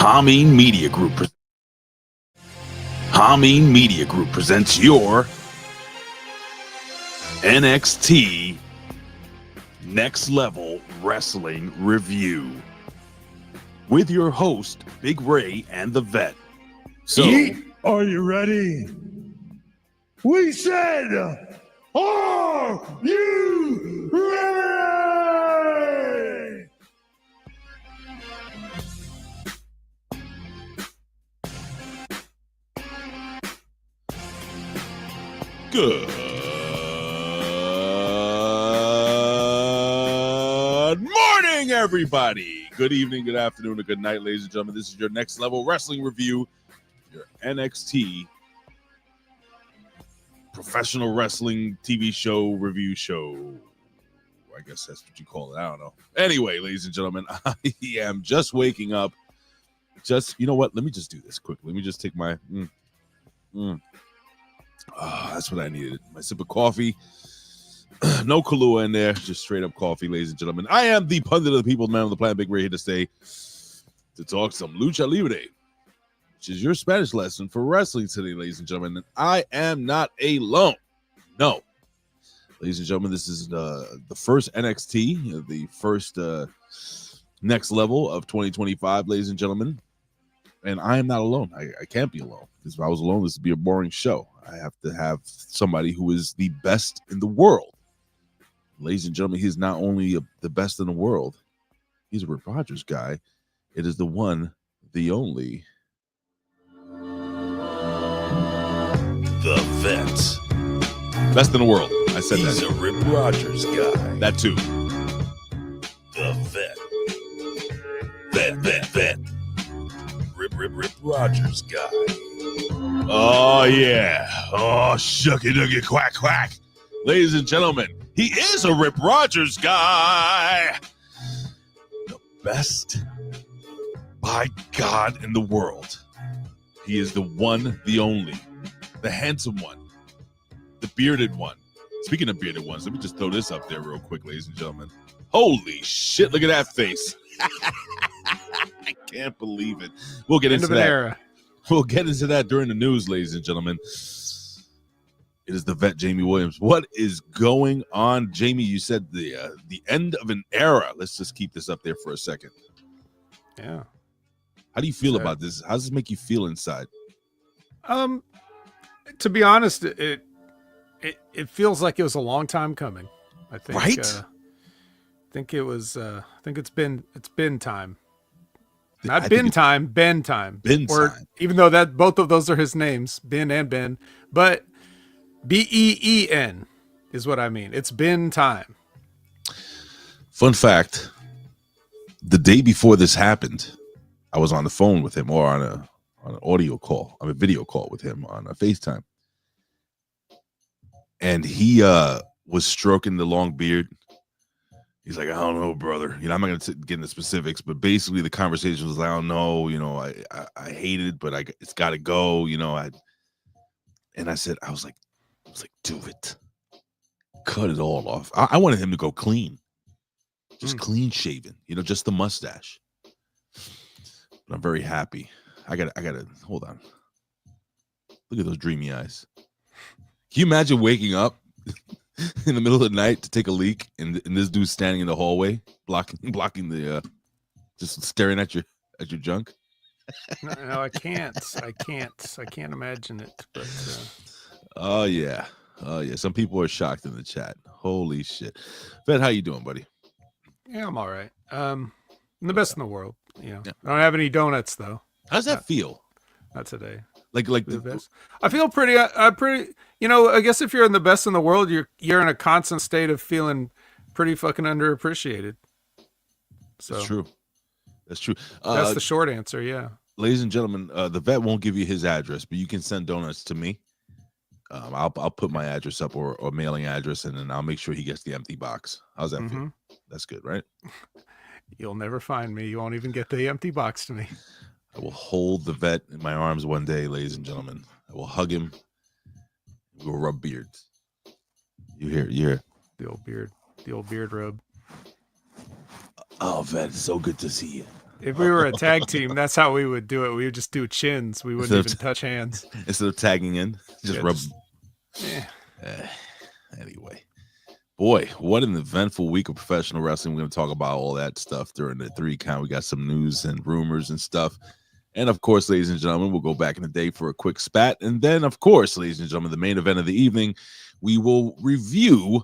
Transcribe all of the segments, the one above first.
Hameen Media Group presents your NXT Next Level Wrestling Review with your host, Big Ray and the Vet. So, are you ready? We said, are you ready? Good morning, everybody. Good evening, good afternoon, or good night, ladies and gentlemen. This is your Next Level Wrestling Review, your NXT professional wrestling TV show review show. I guess that's what you call it. I don't know. Anyway, ladies and gentlemen, I am just waking up. You know what? Let me just do this quickly. Let me just take my... that's what I needed. My sip of coffee. No Kahlua in there. Just straight up coffee, ladies and gentlemen. I am the pundit of the people, man of the planet, Big Ray, here to stay to talk some lucha libre, which is your Spanish lesson for wrestling today, ladies and gentlemen. And I am not alone. No. Ladies and gentlemen, this is the first NXT, the first next level of 2025, ladies and gentlemen. And I am not alone. I can't be alone. Because if I was alone, this would be a boring show. I have to have somebody who is the best in the world. Ladies and gentlemen, he's not only the best in the world, he's a Rip Rogers guy. It is the one, the only, the Vet. Best in the world. I said he's that. He's a Rip Rogers guy. That too. The Vet. Vet. Rip Rogers guy. Oh, yeah. Oh, shucky ducky quack quack. Ladies and gentlemen, he is a Rip Rogers guy. The best, by God, in the world. He is the one, the only, the handsome one, the bearded one. Speaking of bearded ones, let me just throw this up there real quick, ladies and gentlemen. Holy shit, look at that face. I can't believe it. We'll get into that. Era. We'll get into that during the news, ladies and gentlemen. It is the Vet, Jamie Williams. What is going on, Jamie? You said the end of an era. Let's just keep this up there for a second. Yeah. How do you feel about this? How does this make you feel inside? To be honest, it feels like it was a long time coming. I think. Right. I think it's been time. Not Ben time. Ben time. Even though that both of those are his names, Ben and Ben, but Ben is what I mean. It's been time. Fun fact: the day before this happened, I was on the phone with him, or on an audio call, on a video call with him on a FaceTime, and he was stroking the long beard. He's like, I don't know, brother. You know, I'm not going to get into specifics, but basically the conversation was, I don't know. You know, I hate it, but it's got to go. You know, and I said, I was like, do it. Cut it all off. I wanted him to go clean, just clean shaven. You know, just the mustache. But I'm very happy. I gotta hold on. Look at those dreamy eyes. Can you imagine waking up in the middle of the night to take a leak, and this dude's standing in the hallway, blocking the, just staring at your junk? No, I can't imagine it. But oh yeah. Some people are shocked in the chat. Holy shit, Vet, how you doing, buddy? Yeah, I'm all right. I'm the best in the world. You know, yeah. I don't have any donuts though. How's that feel? Not today. Like the best. I feel pretty. You know, I guess if you're in the best in the world, you're in a constant state of feeling pretty fucking underappreciated. So that's true. That's true. That's the short answer. Yeah. Ladies and gentlemen, the Vet won't give you his address, but you can send donuts to me. I'll put my address up or mailing address, and then I'll make sure he gets the empty box. How's that feel? That's good, right? You'll never find me. You won't even get the empty box to me. I will hold the Vet in my arms one day, ladies and gentlemen. I will hug him. We'll rub beards. You hear the old beard rub. Oh, Vet, it's so good to see you. If we were a tag team, that's how we would do it. We would just do chins. We wouldn't even touch hands. Instead of tagging in, just rub. Anyway, boy, what an eventful week of professional wrestling. We're going to talk about all that stuff during the 3 count. We got some news and rumors and stuff. And of course, ladies and gentlemen, we'll go back in the day for a quick spat. And then, of course, ladies and gentlemen, the main event of the evening, we will review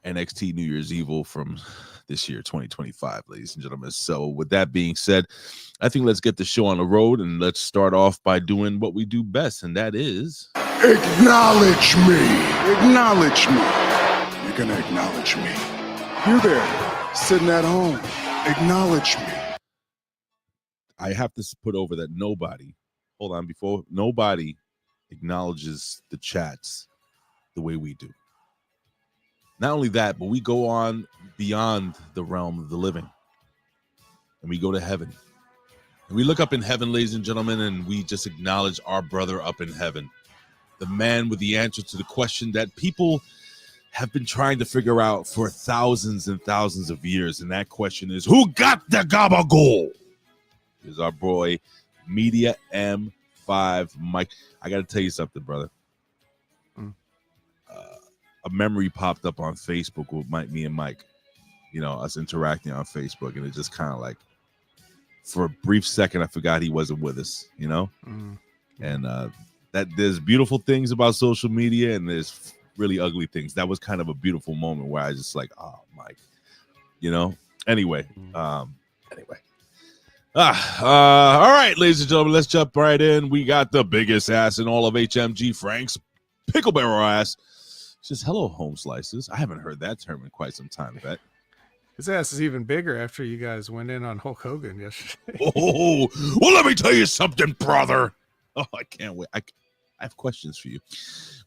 NXT New Year's Evil from this year, 2025, ladies and gentlemen. So with that being said, I think let's get the show on the road, and let's start off by doing what we do best, and that is... Acknowledge me. Acknowledge me. You're going to acknowledge me. You're there, sitting at home. Acknowledge me. I have to put over that nobody acknowledges the chats the way we do. Not only that, but we go on beyond the realm of the living, and we go to heaven. And we look up in heaven, ladies and gentlemen, and we just acknowledge our brother up in heaven, the man with the answer to the question that people have been trying to figure out for thousands and thousands of years. And that question is, who got the gabagool? Is our boy Media M5 Mike. I got to tell you something, brother. A memory popped up on Facebook with me and Mike, us interacting on Facebook, and it just kind of like, for a brief second, I forgot he wasn't with us, and that there's beautiful things about social media, and there's really ugly things. That was kind of a beautiful moment where I just like, oh, Mike, anyway. All right, ladies and gentlemen, let's jump right in. We got the biggest ass in all of HMG, Frank's pickle barrel ass. Says, hello, home slices. I haven't heard that term in quite some time, Bet. His ass is even bigger after you guys went in on Hulk Hogan yesterday. Oh, well, let me tell you something, brother. Oh, I can't wait. I have questions for you.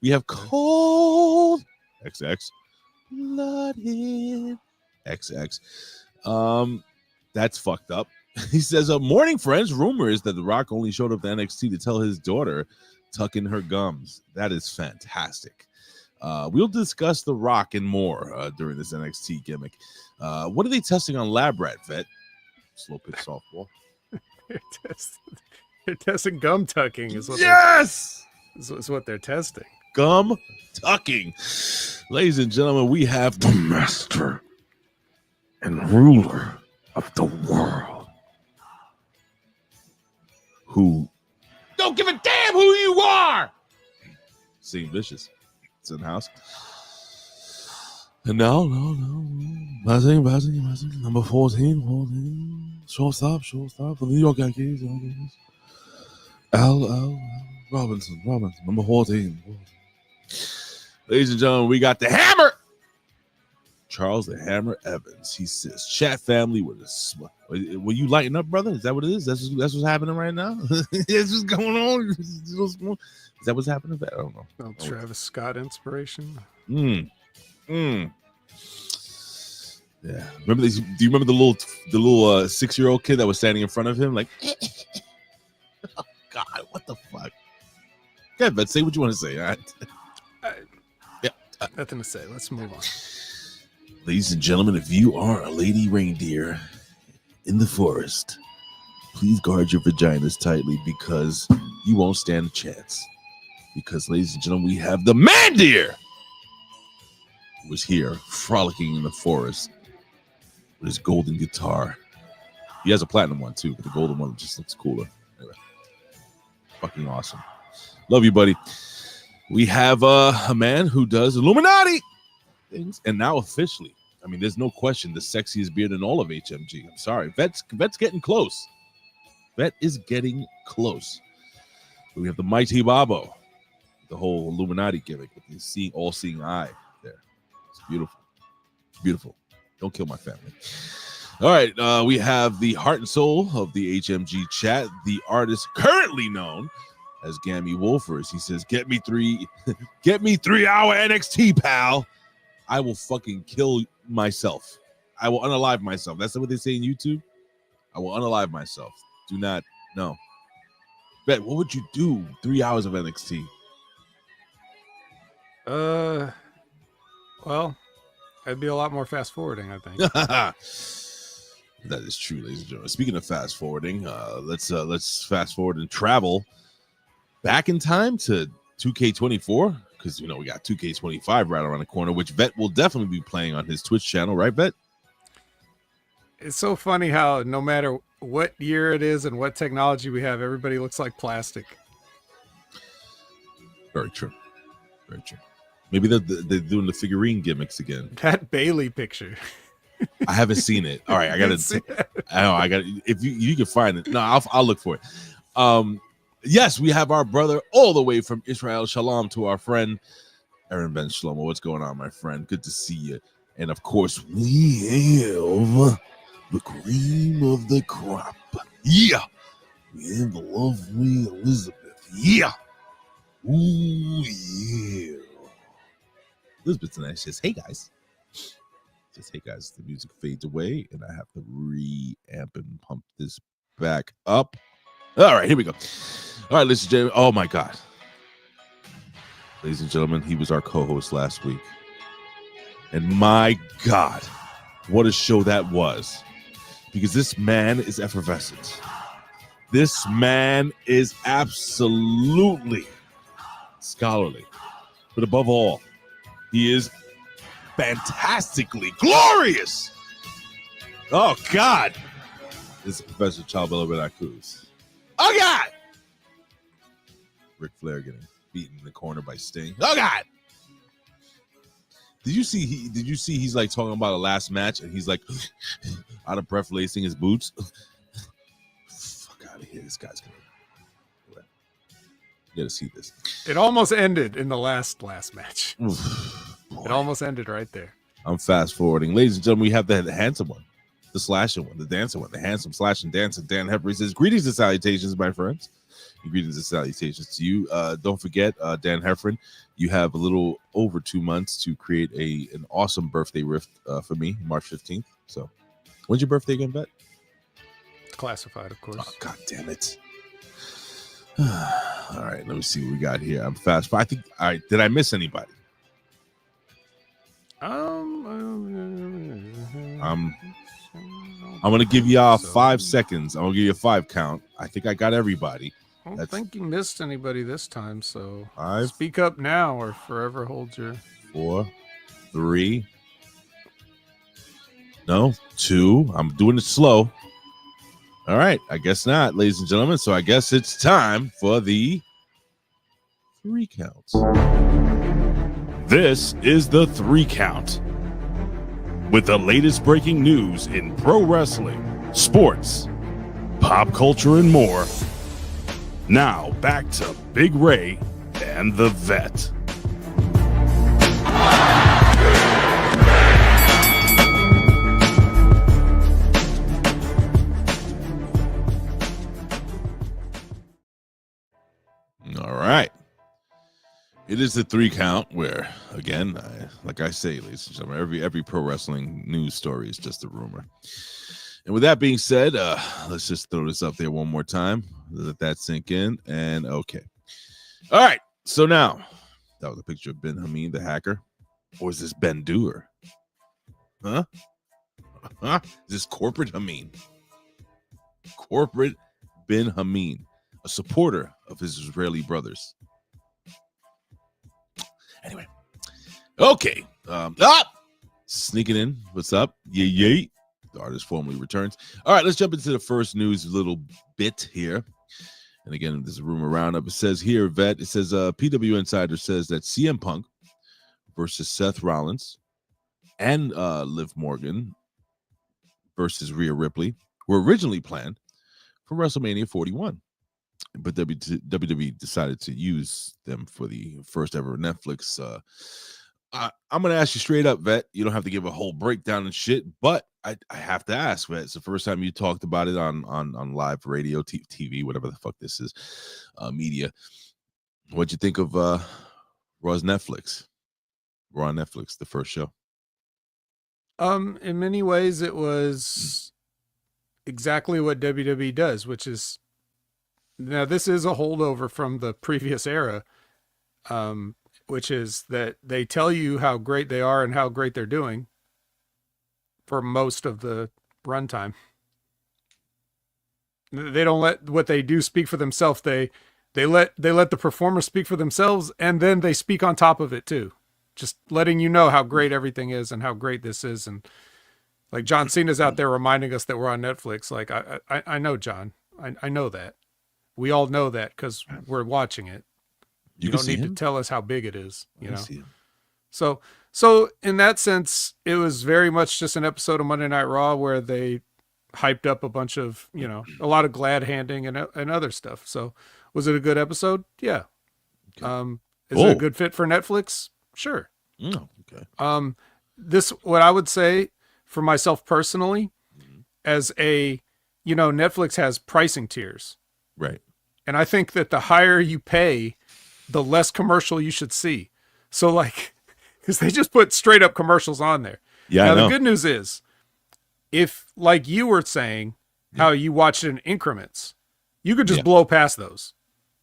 We have cold XX, blooded XX. That's fucked up. He says, morning, friends. Rumor is that The Rock only showed up to NXT to tell his daughter tuck in her gums. That is fantastic. We'll discuss The Rock and more during this NXT gimmick. What are they testing on Lab Rat, Vet? Slow pitch softball. They're testing gum tucking. Is what is what they're testing. Gum tucking. Ladies and gentlemen, we have the master and ruler of the world, who don't give a damn who you are. Seeing vicious. It's in the house. And no. Buzzing. Number 14. Shortstop for the New York Yankees. L. Robinson. Number 14. Ladies and gentlemen, we got the Hammer. Charles the Hammer Evans. He says, chat family with us. Will you lighten up, brother? Is that what it is? That's what's happening right now? That's what's going on? Is that what's happening? I don't know. Oh, Travis Scott inspiration. Yeah. Remember these? Do you remember the little 6-year-old kid that was standing in front of him? Like, oh, God, what the fuck? Okay, but say what you want to say. All right. Nothing to say. Let's move on. Ladies and gentlemen, if you are a lady reindeer in the forest, please guard your vaginas tightly because you won't stand a chance. Because, ladies and gentlemen, we have the man deer who was here frolicking in the forest with his golden guitar. He has a platinum one, too, but the golden one just looks cooler. Anyway, fucking awesome. Love you, buddy. We have a man who does Illuminati things, and now officially, I mean, there's no question, the sexiest beard in all of HMG. I'm sorry. Vet's getting close. Vet is getting close. We have the Mighty Babo, the whole Illuminati gimmick with the all-seeing eye there. It's beautiful. Beautiful. Don't kill my family. All right, we have the heart and soul of the HMG chat, the artist currently known as Gammy Wolfers. He says, get me 3-hour NXT, pal. I will fucking kill myself. I will unalive myself. That's what they say in YouTube. I will unalive myself. Do not, no. Bet, what would you do 3 hours of NXT? Well, I'd be a lot more fast forwarding, I think. That is true, ladies and gentlemen. Speaking of fast forwarding, let's fast forward and travel back in time to 2K24, because we got 2K25 right around the corner, which Vet will definitely be playing on his Twitch channel, right, Vet? It's so funny how no matter what year it is and what technology we have, everybody looks like plastic. Very true. Very true. Maybe they're doing the figurine gimmicks again. That Bailey picture. I haven't seen it. All right, I got to. If you can find it, no, I'll look for it. Yes, we have our brother all the way from Israel. Shalom to our friend Aaron Ben Shlomo. What's going on, my friend? Good to see you. And of course, we have the cream of the crop. Yeah, we have the lovely Elizabeth. Yeah, ooh yeah. Elizabeth's nice. Says, hey guys. Says, hey guys. The music fades away, and I have to reamp and pump this back up. All right, here we go. All right, ladies and gentlemen. Oh my God, ladies and gentlemen, he was our co-host last week, and my God, what a show that was! Because this man is effervescent. This man is absolutely scholarly, but above all, he is fantastically glorious. Oh God, this is Professor Chalbella Veracruz. Oh God, Ric Flair getting beaten in the corner by Sting. Oh God. Did you see he's like talking about a last match and he's like out of breath lacing his boots? Fuck out of here. This guy's gonna you gotta see this. It almost ended in the last match. It almost ended right there. I'm fast forwarding. Ladies and gentlemen, we have the handsome one, the slashing one, the dancing one, the handsome slashing dancing Dan Hepburn says, greetings and salutations, my friends. Greetings and salutations to you. Don't forget, Dan Heffron, you have a little over 2 months to create an awesome birthday rift for me, March 15th. So, when's your birthday again, Bet? It's classified, of course. Oh, God damn it. All right, let me see what we got here. I'm fast. I think, all right, did I miss anybody? I'm going to give y'all 5 seconds. I'm going to give you a 5 count. I think I got everybody. I don't think you missed anybody this time, so 5, speak up now or forever hold your 4, 3, no, 2. I'm doing it slow. All right, I guess not, ladies and gentlemen. So I guess it's time for the 3 counts. This is the 3 count. With the latest breaking news in pro wrestling, sports, pop culture, and more. Now back to Big Ray and the Vet. All right. It is the 3 count where, again, like I say, ladies and gentlemen, every pro wrestling news story is just a rumor. And with that being said, let's just throw this up there one more time. Let that sink in. And okay. All right. So now, that was a picture of Ben Hameen, the hacker. Or is this Ben Doer? Huh? Is this corporate Hameen? Corporate Ben Hameen, a supporter of his Israeli brothers. Anyway. Okay. Sneaking in. What's up? Yay. The artist formally returns. All right, let's jump into the first news little bit here. And again, there's a rumor roundup. It says here, Vet, it says PW Insider says that CM Punk versus Seth Rollins and Liv Morgan versus Rhea Ripley were originally planned for WrestleMania 41. But WWE decided to use them for the first ever Netflix. I'm going to ask you straight up, Vet. You don't have to give a whole breakdown and shit, but I have to ask, Vet. It's the first time you talked about it on live radio, TV, whatever the fuck this is, media. What'd you think of Raw's Netflix? Raw on Netflix, the first show. In many ways, it was exactly what WWE does, which is, now this is a holdover from the previous era, which is that they tell you how great they are and how great they're doing for most of the runtime. They don't let what they do speak for themselves. They let the performers speak for themselves, and then they speak on top of it too, just letting you know how great everything is and how great this is. And like John Cena's out there reminding us that we're on Netflix. Like I know, John. I know that. We all know that because we're watching it. You don't need to tell us how big it is. You know. So in that sense, it was very much just an episode of Monday Night Raw where they hyped up a bunch of, a lot of glad handing and other stuff. So was it a good episode? Yeah. Okay. Is it a good fit for Netflix? Sure. Okay. What I would say for myself personally, as Netflix has pricing tiers. Right. And I think that the higher you pay, the less commercial you should see. So like, because they just put straight up commercials on there. Yeah. Now the good news is, if like you were saying, how you watch it in increments, you could just blow past those.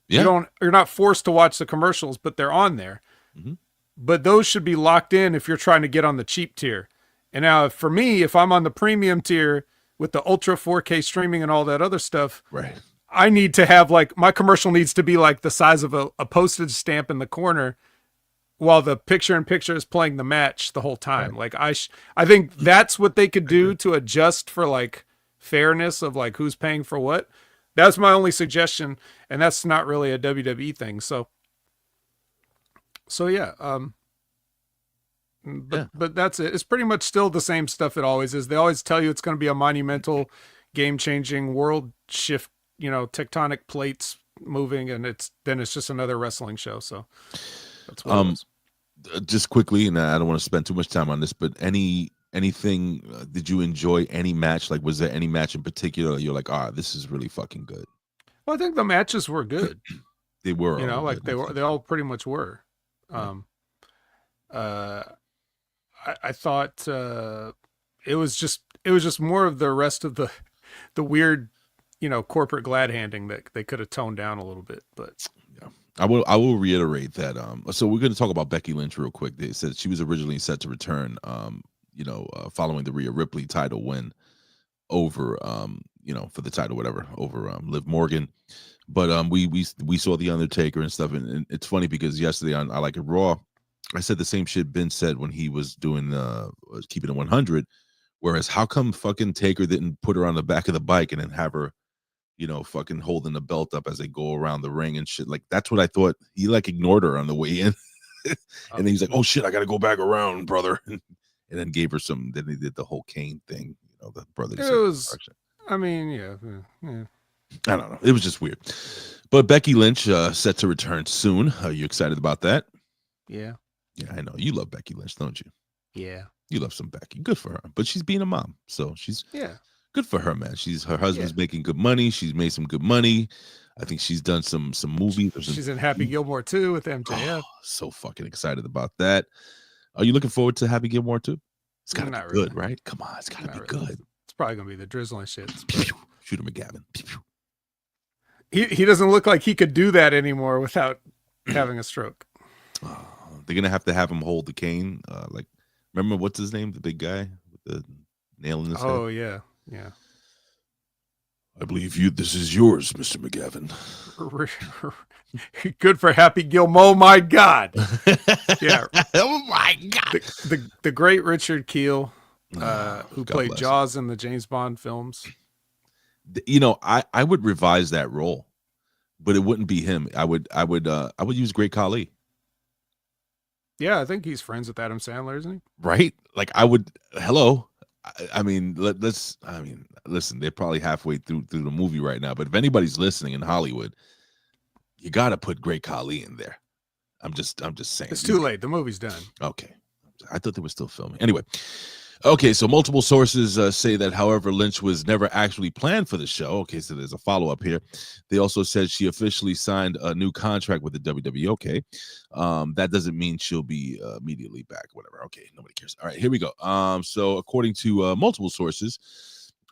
Yeah. You're not forced to watch the commercials, but they're on there. Mm-hmm. But those should be locked in if you're trying to get on the cheap tier. And now for me, if I'm on the premium tier with the ultra 4K streaming and all that other stuff, right, I need to have like, my commercial needs to be like the size of a postage stamp in the corner while the picture-in-picture is playing the match the whole time. Right. Like I think that's what they could do to adjust for like fairness of like who's paying for what. That's my only suggestion, and that's not really a WWE thing. So yeah. But that's it. It's pretty much still the same stuff it always is. They always tell you it's going to be a monumental, game-changing world shift, tectonic plates moving, and it's just another wrestling show. So that's what it is. Just quickly, and I don't want to spend too much time on this, but anything, did you enjoy any match? Like, was there any match in particular you're like, this is really fucking good? Well, I think the matches were good. They were, they all pretty much were. I thought it was just more of the rest of the weird, corporate glad handing that they could have toned down a little bit, but yeah. I will reiterate that. So we're going to talk about Becky Lynch real quick. They said she was originally set to return, following the Rhea Ripley title win over, for the title, whatever, over Liv Morgan. But we saw the Undertaker and stuff, and it's funny because yesterday on I Like It Raw, I said the same shit Ben said when he was doing Keeping It 100. Whereas, how come fucking Taker didn't put her on the back of the bike and then have her, fucking holding the belt up as they go around the ring and shit? Like, that's what I thought. He like ignored her on the way in, and then he's like, "Oh shit, I gotta go back around, brother," and then gave her some. Then he did the whole cane thing, the brother. It was. I mean, yeah. I don't know. It was just weird. But Becky Lynch set to return soon. Are you excited about that? Yeah. Yeah, I know. You love Becky Lynch, don't you? Yeah. You love some Becky. Good for her. But she's being a mom. So she's good for her, man. Her husband's making good money. She's made some good money. I think she's done some movies. She's in Happy Gilmore too with MJF. Oh, so fucking excited about that. Are you looking forward to Happy Gilmore too? It's gotta be good, right? Come on, it's gotta be good. It's probably gonna be the drizzling shit. Shooter McGavin. He doesn't look like he could do that anymore without having a stroke. They're gonna have to have him hold the cane. Like, remember what's his name? The big guy with the nail in his head. Oh yeah. I believe this is yours, Mr. McGavin. Good for Happy Gilmore. My God. Yeah. Oh my God. The great Richard Kiel, who played Jaws in the James Bond films. I would revise that role, but it wouldn't be him. I would use Great Khali. Yeah, I think he's friends with Adam Sandler, isn't he? Right? Like, I would. Hello. I mean, listen. They're probably halfway through the movie right now. But if anybody's listening in Hollywood, you got to put Great Khali in there. I'm just saying. It's too late. The movie's done. Okay. I thought they were still filming. Anyway. Okay, so multiple sources say that, however, Lynch was never actually planned for the show. Okay, so there's a follow-up here. They also said she officially signed a new contract with the WWE. Okay, that doesn't mean she'll be immediately back, whatever. Okay, nobody cares. All right, here we go. So according to multiple sources,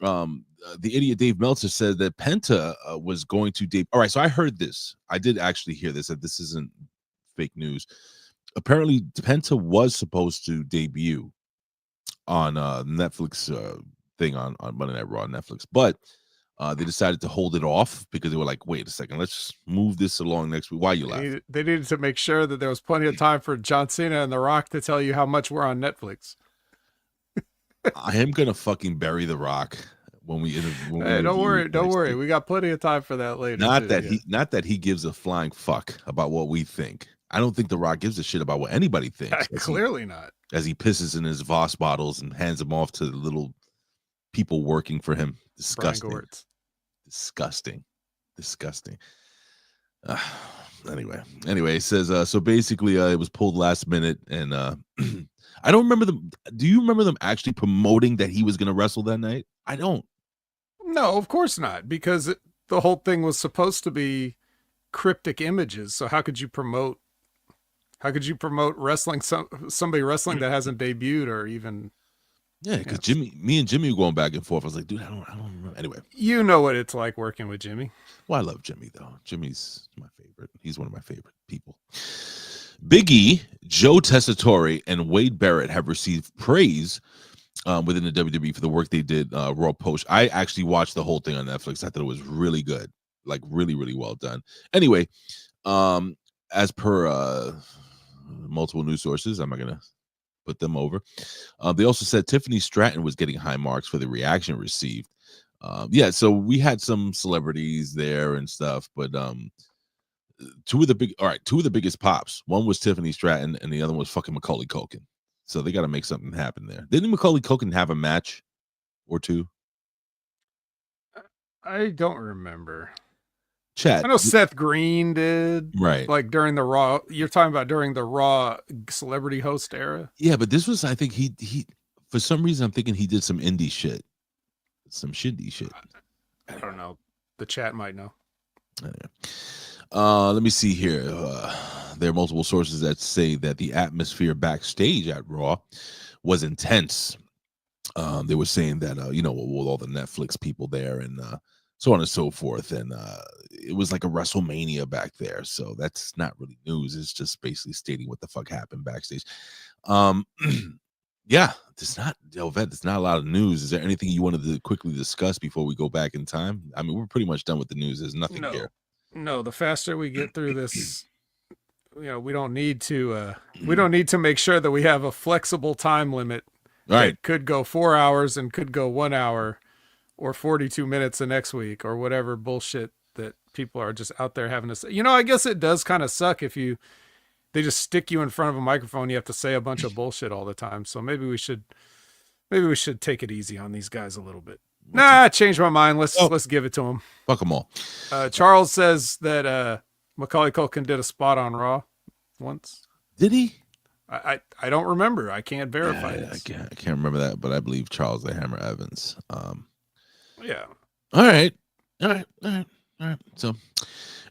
the idiot Dave Meltzer said that Penta was going to debut. All right, so I heard this. I did actually hear this, that this isn't fake news. Apparently, Penta was supposed to debut on Netflix thing on Monday Night Raw Netflix, but They decided to hold it off because they were like, wait a second, let's move this along next week. Why you laughing? They needed to make sure that there was plenty of time for John Cena and The Rock to tell you how much we're on Netflix. I am gonna fucking bury The Rock when we. Hey, don't worry. We got plenty of time for that later. Not that he gives a flying fuck about what we think. I don't think The Rock gives a shit about what anybody thinks. Clearly not. As he pisses in his Voss bottles and hands them off to the little people working for him. Disgusting. Disgusting. Anyway, it says so basically it was pulled last minute, and I don't remember them. Do you remember them actually promoting that he was going to wrestle that night? I don't. No, of course not, because the whole thing was supposed to be cryptic images. So how could you promote wrestling somebody wrestling that hasn't debuted or even? Yeah, because me and Jimmy were going back and forth. I was like, dude, I don't remember. Anyway, you know what it's like working with Jimmy. Well, I love Jimmy though. Jimmy's my favorite. He's one of my favorite people. Big E, Joe Tessitore, and Wade Barrett have received praise within the WWE for the work they did Raw post. I actually watched the whole thing on Netflix. I thought it was really good, like really, really well done. Anyway, as per multiple news sources, I'm not gonna put them over. They also said Tiffany Stratton was getting high marks for the reaction received. Yeah, so we had some celebrities there and stuff, but two of the biggest pops. One was Tiffany Stratton, and the other one was fucking Macaulay Culkin. So they got to make something happen there. Didn't Macaulay Culkin have a match or two? I don't remember. Chat. I know Seth Green did. Right. Like during the Raw. You're talking about during the Raw celebrity host era? Yeah, but this was, I think he for some reason, I'm thinking he did some indie shit. Some shindy shit. I don't know. The chat might know. Let me see here. There are multiple sources that say that the atmosphere backstage at Raw was intense. They were saying that, with all the Netflix people there and so on and so forth. And it was like a WrestleMania back there. So that's not really news. It's just basically stating what the fuck happened backstage. Yeah, there's not a lot of news. Is there anything you wanted to quickly discuss before we go back in time? I mean, we're pretty much done with the news. There's nothing here. No, the faster we get through this, we don't need to make sure that we have a flexible time limit. Right. That could go 4 hours and could go 1 hour or 42 minutes the next week or whatever bullshit that people are just out there having to say. I guess it does kind of suck if they just stick you in front of a microphone. You have to say a bunch of bullshit all the time. So maybe we should take it easy on these guys a little bit. I changed my mind. Let's give it to them. Fuck them all. Charles says that Macaulay Culkin did a spot on Raw once. Did he? I don't remember. I can't verify this. I can't remember that, but I believe Charles the Hammer Evans. Yeah. All right. So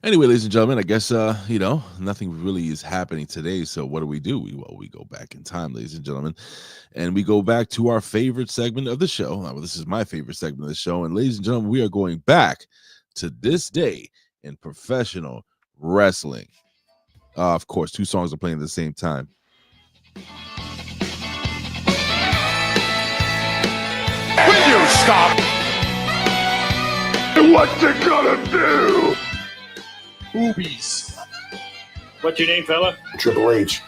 anyway, ladies and gentlemen, I guess nothing really is happening today. So what do? We go back in time, ladies and gentlemen, and we go back to our favorite segment of the show. Well, this is my favorite segment of the show, and ladies and gentlemen, we are going back to this day in professional wrestling. Of course, two songs are playing at the same time. Will you stop? What you gonna do? Boobies. What's your name, fella? Triple H.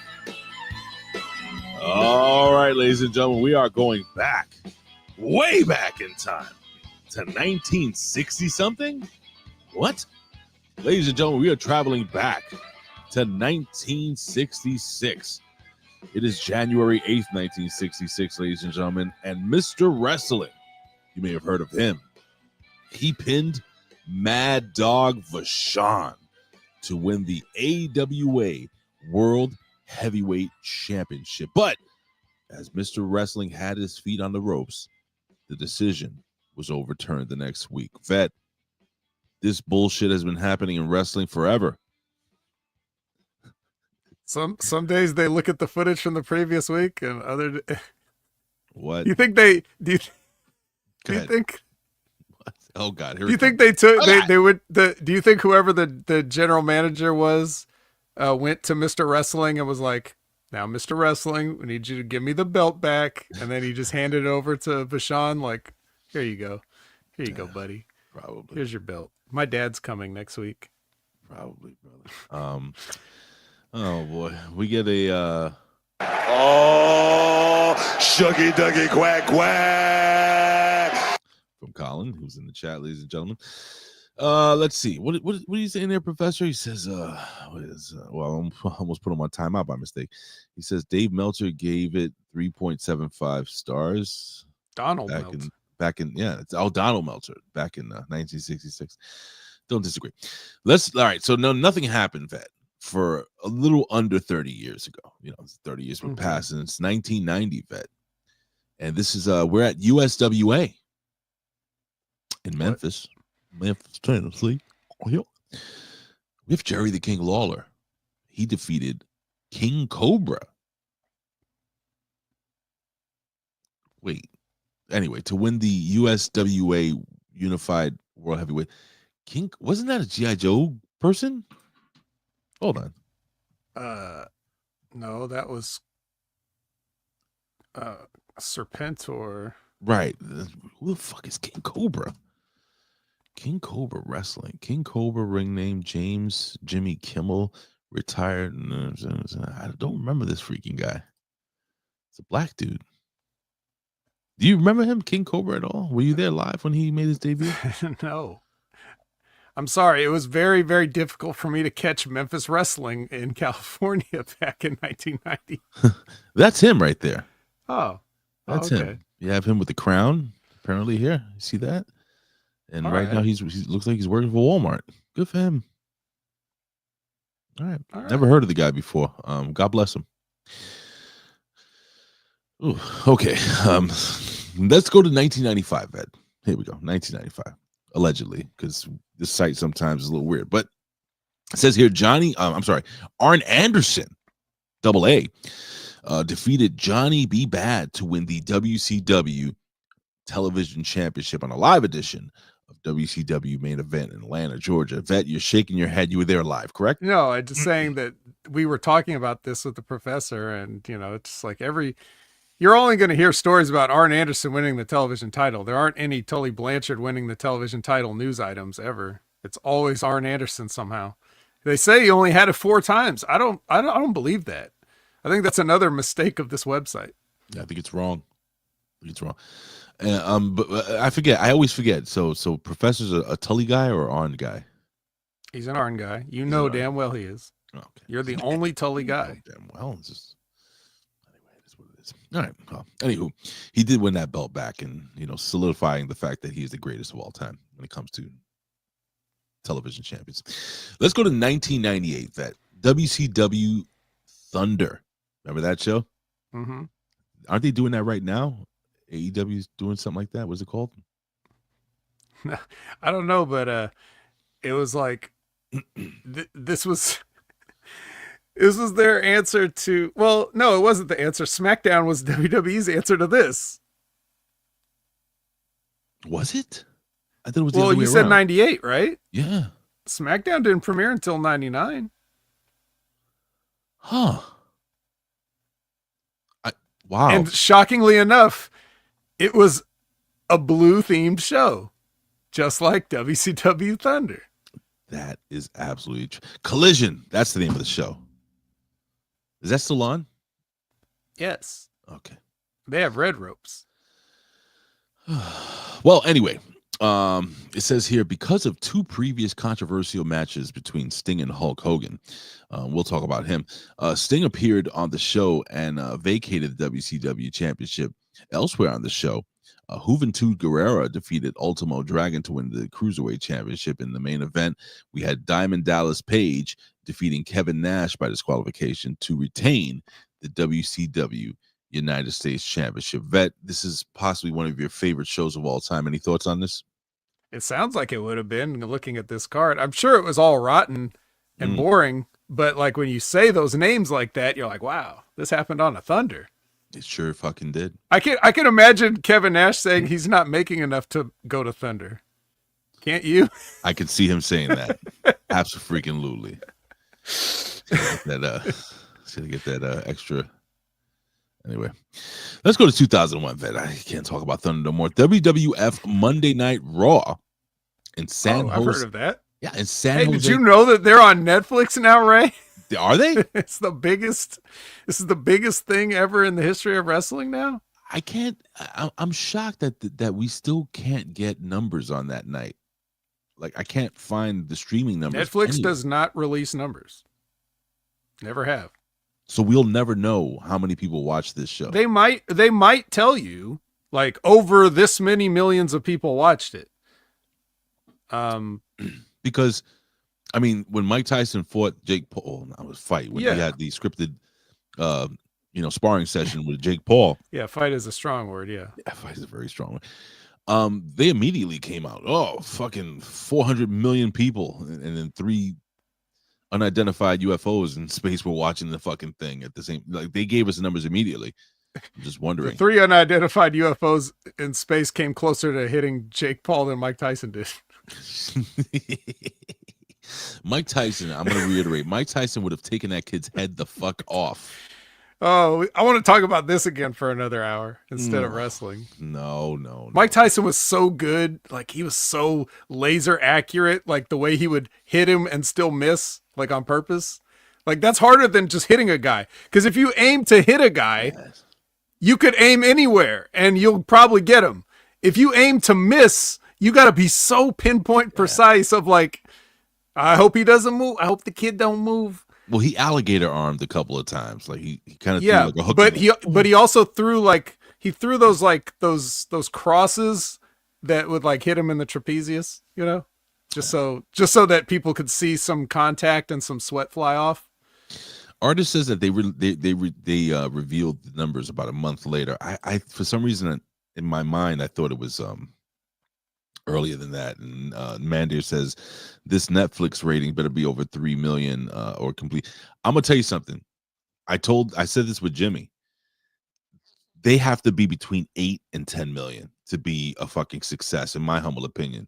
All right, ladies and gentlemen, we are going back, way back in time to 1960 something. What? Ladies and gentlemen, we are traveling back to 1966. It is January 8th, 1966, ladies and gentlemen, and Mr. Wrestling, you may have heard of him. He pinned Mad Dog Vachon to win the AWA World Heavyweight Championship. But as Mr. Wrestling had his feet on the ropes, the decision was overturned the next week. Vet, this bullshit has been happening in wrestling forever. Some days they look at the footage from the previous week, and other. What? Do you think they? Do you think? What? Oh God! Do you think they took? They would. Do you think whoever the general manager was went to Mr. Wrestling and was like, "Now, Mr. Wrestling, we need you to give me the belt back," and then he just handed it over to Vachon, like, "Here you go, buddy." Probably. Here's your belt. My dad's coming next week. Probably, brother. Oh boy, we get a. Oh, Shuggy Duggy Quack Quack. From Colin, who's in the chat, ladies and gentlemen. Let's see. What are you saying there, Professor? He says, well, I almost put him on timeout by mistake. He says Dave Meltzer gave it 3.75 stars. Donald It's Donald Meltzer back in 1966. Don't disagree. All right. So nothing happened, Vet, for a little under 30 years ago. 30 years were passed since 1990, Vet. And this is we're at USWA in Memphis, Tennessee. We have Jerry the King Lawler. He defeated King Cobra. Wait. Anyway, to win the USWA Unified World Heavyweight. King, wasn't that a G.I. Joe person? Hold on. No, that was Serpentor. Right. Who the fuck is King Cobra? King Cobra Wrestling. King Cobra, ring name James Jimmy Kimmel, retired. I don't remember this freaking guy. It's a black dude. Do you remember him, King Cobra, at all? Were you there live when he made his debut? No. I'm sorry. It was very, very difficult for me to catch Memphis wrestling in California back in 1990. That's him right there. Oh. That's okay. him. You have him with the crown, apparently here. You see that? And right now he looks like he's working for Walmart. Good for him. All right. Never heard of the guy before. God bless him. Ooh, okay. Let's go to 1995, Ed. Here we go. 1995. Allegedly, because this site sometimes is a little weird. But it says here Arn Anderson, AA, defeated Johnny B. Bad to win the WCW Television Championship on a live edition of WCW Main Event in Atlanta, Georgia. Vet, you're shaking your head. You were there live, correct? No, I'm just saying that we were talking about this with the professor, and it's like you're only going to hear stories about Arn Anderson winning the television title. There aren't any Tully Blanchard winning the television title news items ever. It's always Arn Anderson somehow. They say he only had it 4 times. I don't believe that. I think that's another mistake of this website. Yeah, I think it's wrong. But I forget. I always forget. So Professor's a Tully guy or Arn guy? He's an Arn guy. You know damn well he is. Okay. You're the only Tully guy. Damn well. It's just anyway, it is what it is. All right. Well, anywho, he did win that belt back, and solidifying the fact that he's the greatest of all time when it comes to television champions. Let's go to 1998. That WCW Thunder. Remember that show? Mm-hmm. Aren't they doing that right now? AEW's doing something like that. What's it called? I don't know, but it was like this was their answer to. Well, no, it wasn't the answer. SmackDown was WWE's answer to this. Was it? I thought it was. Well, you said 98, right? Yeah. SmackDown didn't premiere until 99. Huh. Wow. And shockingly enough, it was a blue-themed show, just like WCW Thunder. That is absolutely true. Collision. That's the name of the show. Is that still on? Yes. Okay. They have red ropes. Well, anyway, it says here, because of 2 previous controversial matches between Sting and Hulk Hogan, we'll talk about him. Sting appeared on the show and vacated the WCW Championship. Elsewhere on the show, Juventud Guerrera defeated Ultimo Dragon to win the Cruiserweight Championship. In the main event, we had Diamond Dallas Page defeating Kevin Nash by disqualification to retain the WCW United States Championship. Vet, this is possibly one of your favorite shows of all time. Any thoughts on this? It sounds like it would have been, looking at this card. I'm sure it was all rotten and boring, but like when you say those names like that, you're like, wow, this happened on a Thunder. It sure fucking did. I can imagine Kevin Nash saying he's not making enough to go to Thunder. Can't you? I could see him saying that. Absolutely. Should get that extra. Anyway, let's go to 2001, Vet. I can't talk about Thunder no more. WWF Monday Night Raw in San Jose. I've heard of that. Yeah, in San Hey, Jose. did you know that they're on Netflix now, Ray? Are they? It's the biggest. This is the biggest thing ever in the history of wrestling now. I can't. I'm shocked that we still can't get numbers on that night. Like, I can't find the streaming numbers. Netflix anywhere. does not release numbers. Never have. So we'll never know how many people watch this show. They might tell you, like, over this many millions of people watched it. Because, I mean, when Mike Tyson fought Jake Paul, that was fight when he had the scripted, sparring session with Jake Paul. Yeah, fight is a strong word. Yeah, fight is a very strong word. They immediately came out. Oh, fucking 400 million people, and then 3 unidentified UFOs in space were watching the fucking thing at the same. Like, they gave us the numbers immediately. I'm just wondering. The 3 unidentified UFOs in space came closer to hitting Jake Paul than Mike Tyson did. Mike Tyson, I'm going to reiterate, Mike Tyson would have taken that kid's head the fuck off. Oh, I want to talk about this again for another hour instead of wrestling. No. Mike Tyson was so good. Like, he was so laser accurate, like the way he would hit him and still miss, like on purpose. Like, that's harder than just hitting a guy. Because if you aim to hit a guy, you could aim anywhere and you'll probably get him. If you aim to miss, you got to be so pinpoint precise of like, I hope he doesn't move. I hope the kid don't move. Well, he alligator armed a couple of times. Like he kind of threw like a hook. But he also threw those crosses that would like hit him in the trapezius, just so that people could see some contact and some sweat fly off. Artist says that they revealed the numbers about a month later. I for some reason in my mind I thought it was earlier than that. And Mandir says this Netflix rating better be over 3 million or complete. I'm gonna tell you something. I said this with Jimmy. They have to be between 8 and 10 million to be a fucking success, in my humble opinion.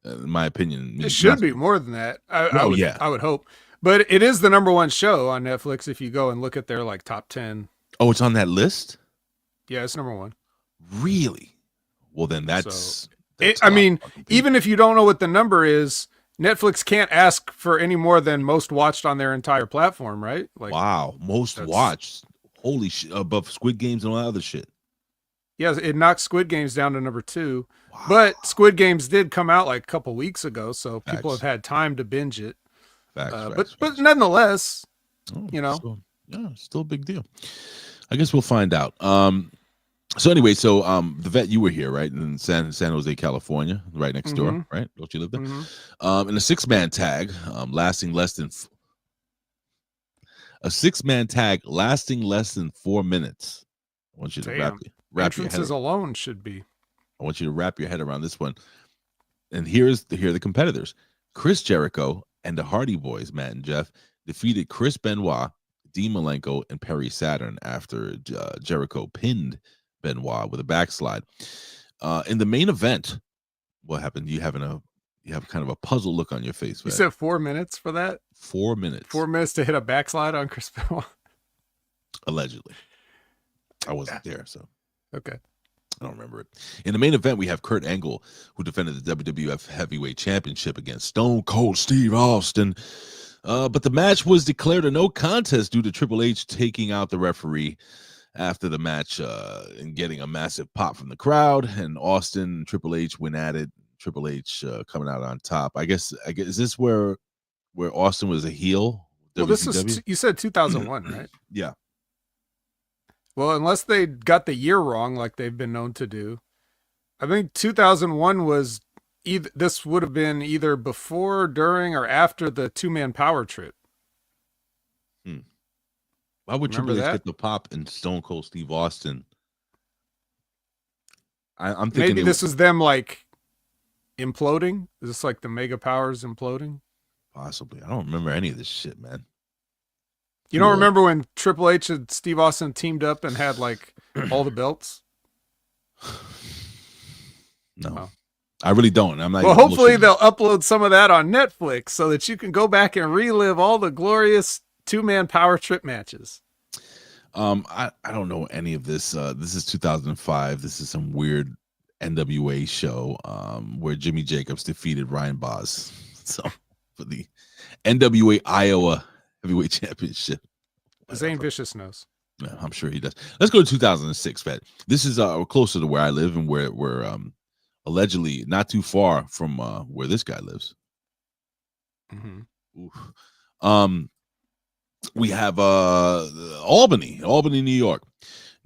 In my opinion, it should be more than that. I would hope. But it is the number 1 show on Netflix if you go and look at their like top 10. Oh, it's on that list? Yeah, it's number 1. Really? Well, then that's I mean, even if you don't know what the number is, Netflix can't ask for any more than most watched on their entire platform, right? Like, wow, most watched. Holy shit, above Squid Games and all that other shit. Yeah, it knocked Squid Games down to number 2. Wow. But Squid Games did come out like a couple weeks ago, so people have had time to binge it. But nonetheless, still a big deal. I guess we'll find out. So anyway, the vet, you were here, right, in San Jose, California, right next door, right? Don't you live there? In a 6-man tag, lasting less than 4 minutes. I want you to wrap your head. Alone should be. I want you to wrap your head around this one. And here are the competitors: Chris Jericho and the Hardy Boys, Matt and Jeff, defeated Chris Benoit, Dean Malenko, and Perry Saturn after Jericho pinned Benoit with a backslide. In the main event, what happened? You have kind of a puzzled look on your face. You said 4 minutes for that? 4 minutes. 4 minutes to hit a backslide on Chris Benoit? Allegedly. I wasn't there, so. Okay. I don't remember it. In the main event, we have Kurt Angle, who defended the WWF Heavyweight Championship against Stone Cold Steve Austin. But the match was declared a no contest due to Triple H taking out the referee after the match and getting a massive pop from the crowd. And Austin and Triple H went at it. Triple H coming out on top. I guess is this where Austin was a heel? Well, this is you said 2001, right? Yeah. Well, unless they got the year wrong, like they've been known to do, I think 2001 was this would have been either before, during, or after the 2-man power trip. Why would Triple H get the pop in Stone Cold Steve Austin? I'm thinking maybe this is them like imploding. Is this like the Mega Powers imploding? Possibly. I don't remember any of this shit, man. You don't remember when Triple H and Steve Austin teamed up and had like all the belts? No. Oh. I really don't. I'm not. Well, hopefully they'll upload some of that on Netflix so that you can go back and relive all the glorious 2-man power trip matches. I don't know any of this. This is 2005. This is some weird NWA show where Jimmy Jacobs defeated Ryan Boz. So for the NWA Iowa Heavyweight Championship. Zane Vicious knows. Yeah, I'm sure he does. Let's go to 2006, Vet. This is closer to where I live and where we're allegedly not too far from where this guy lives. Mm-hmm. We have Albany, New York.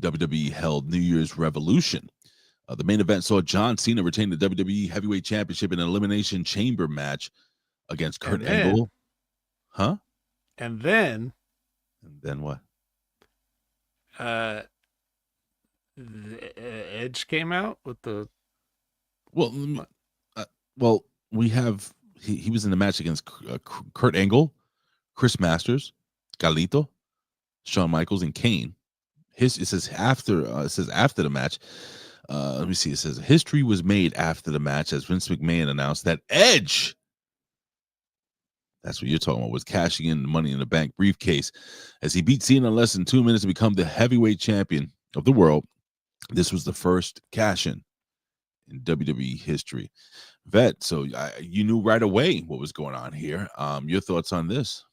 WWE held New Year's Revolution. The main event saw John Cena retain the WWE Heavyweight Championship in an Elimination Chamber match against Kurt Angle. Huh? And then what? Edge came out with the. Well, we have he was in the match against Kurt Angle, Chris Masters, Galito, Shawn Michaels, and Kane. It says after the match. Let me see. It says history was made after the match as Vince McMahon announced that Edge, that's what you're talking about, was cashing in the Money in the Bank briefcase as he beat Cena in less than 2 minutes to become the heavyweight champion of the world. This was the first cash-in WWE history. Vet, so you knew right away what was going on here. Your thoughts on this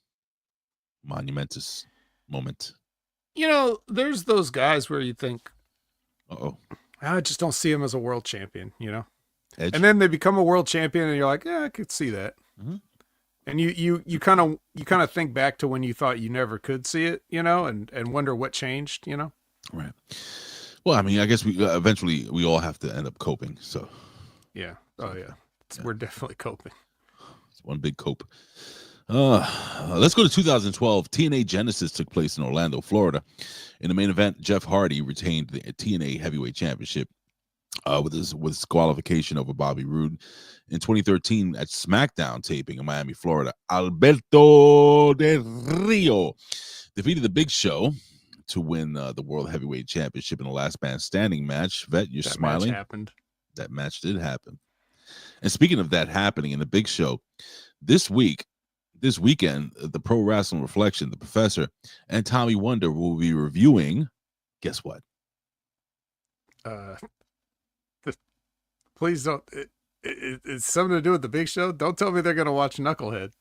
monumentous moment? There's those guys where you think, I just don't see him as a world champion, Edge? And then they become a world champion and you're like, yeah, I could see that. Mm-hmm. And you kind of think back to when you thought you never could see it, and wonder what changed, Right. Well, I mean, I guess we eventually we all have to end up coping. So. Yeah. Oh yeah. We're definitely coping. It's one big cope. Let's go to 2012. TNA Genesis took place in Orlando, Florida. In the main event, Jeff Hardy retained the TNA Heavyweight Championship with his qualification over Bobby Roode. In 2013, at SmackDown taping in Miami, Florida, Alberto Del Rio defeated the Big Show to win the World Heavyweight Championship in the last man standing match. Vet, you're smiling. That match did happen. And speaking of that happening in the Big Show, this weekend, the Pro Wrestling Reflection, the Professor, and Tommy Wonder will be reviewing, guess what? Please don't. It's something to do with the Big Show. Don't tell me they're going to watch Knucklehead.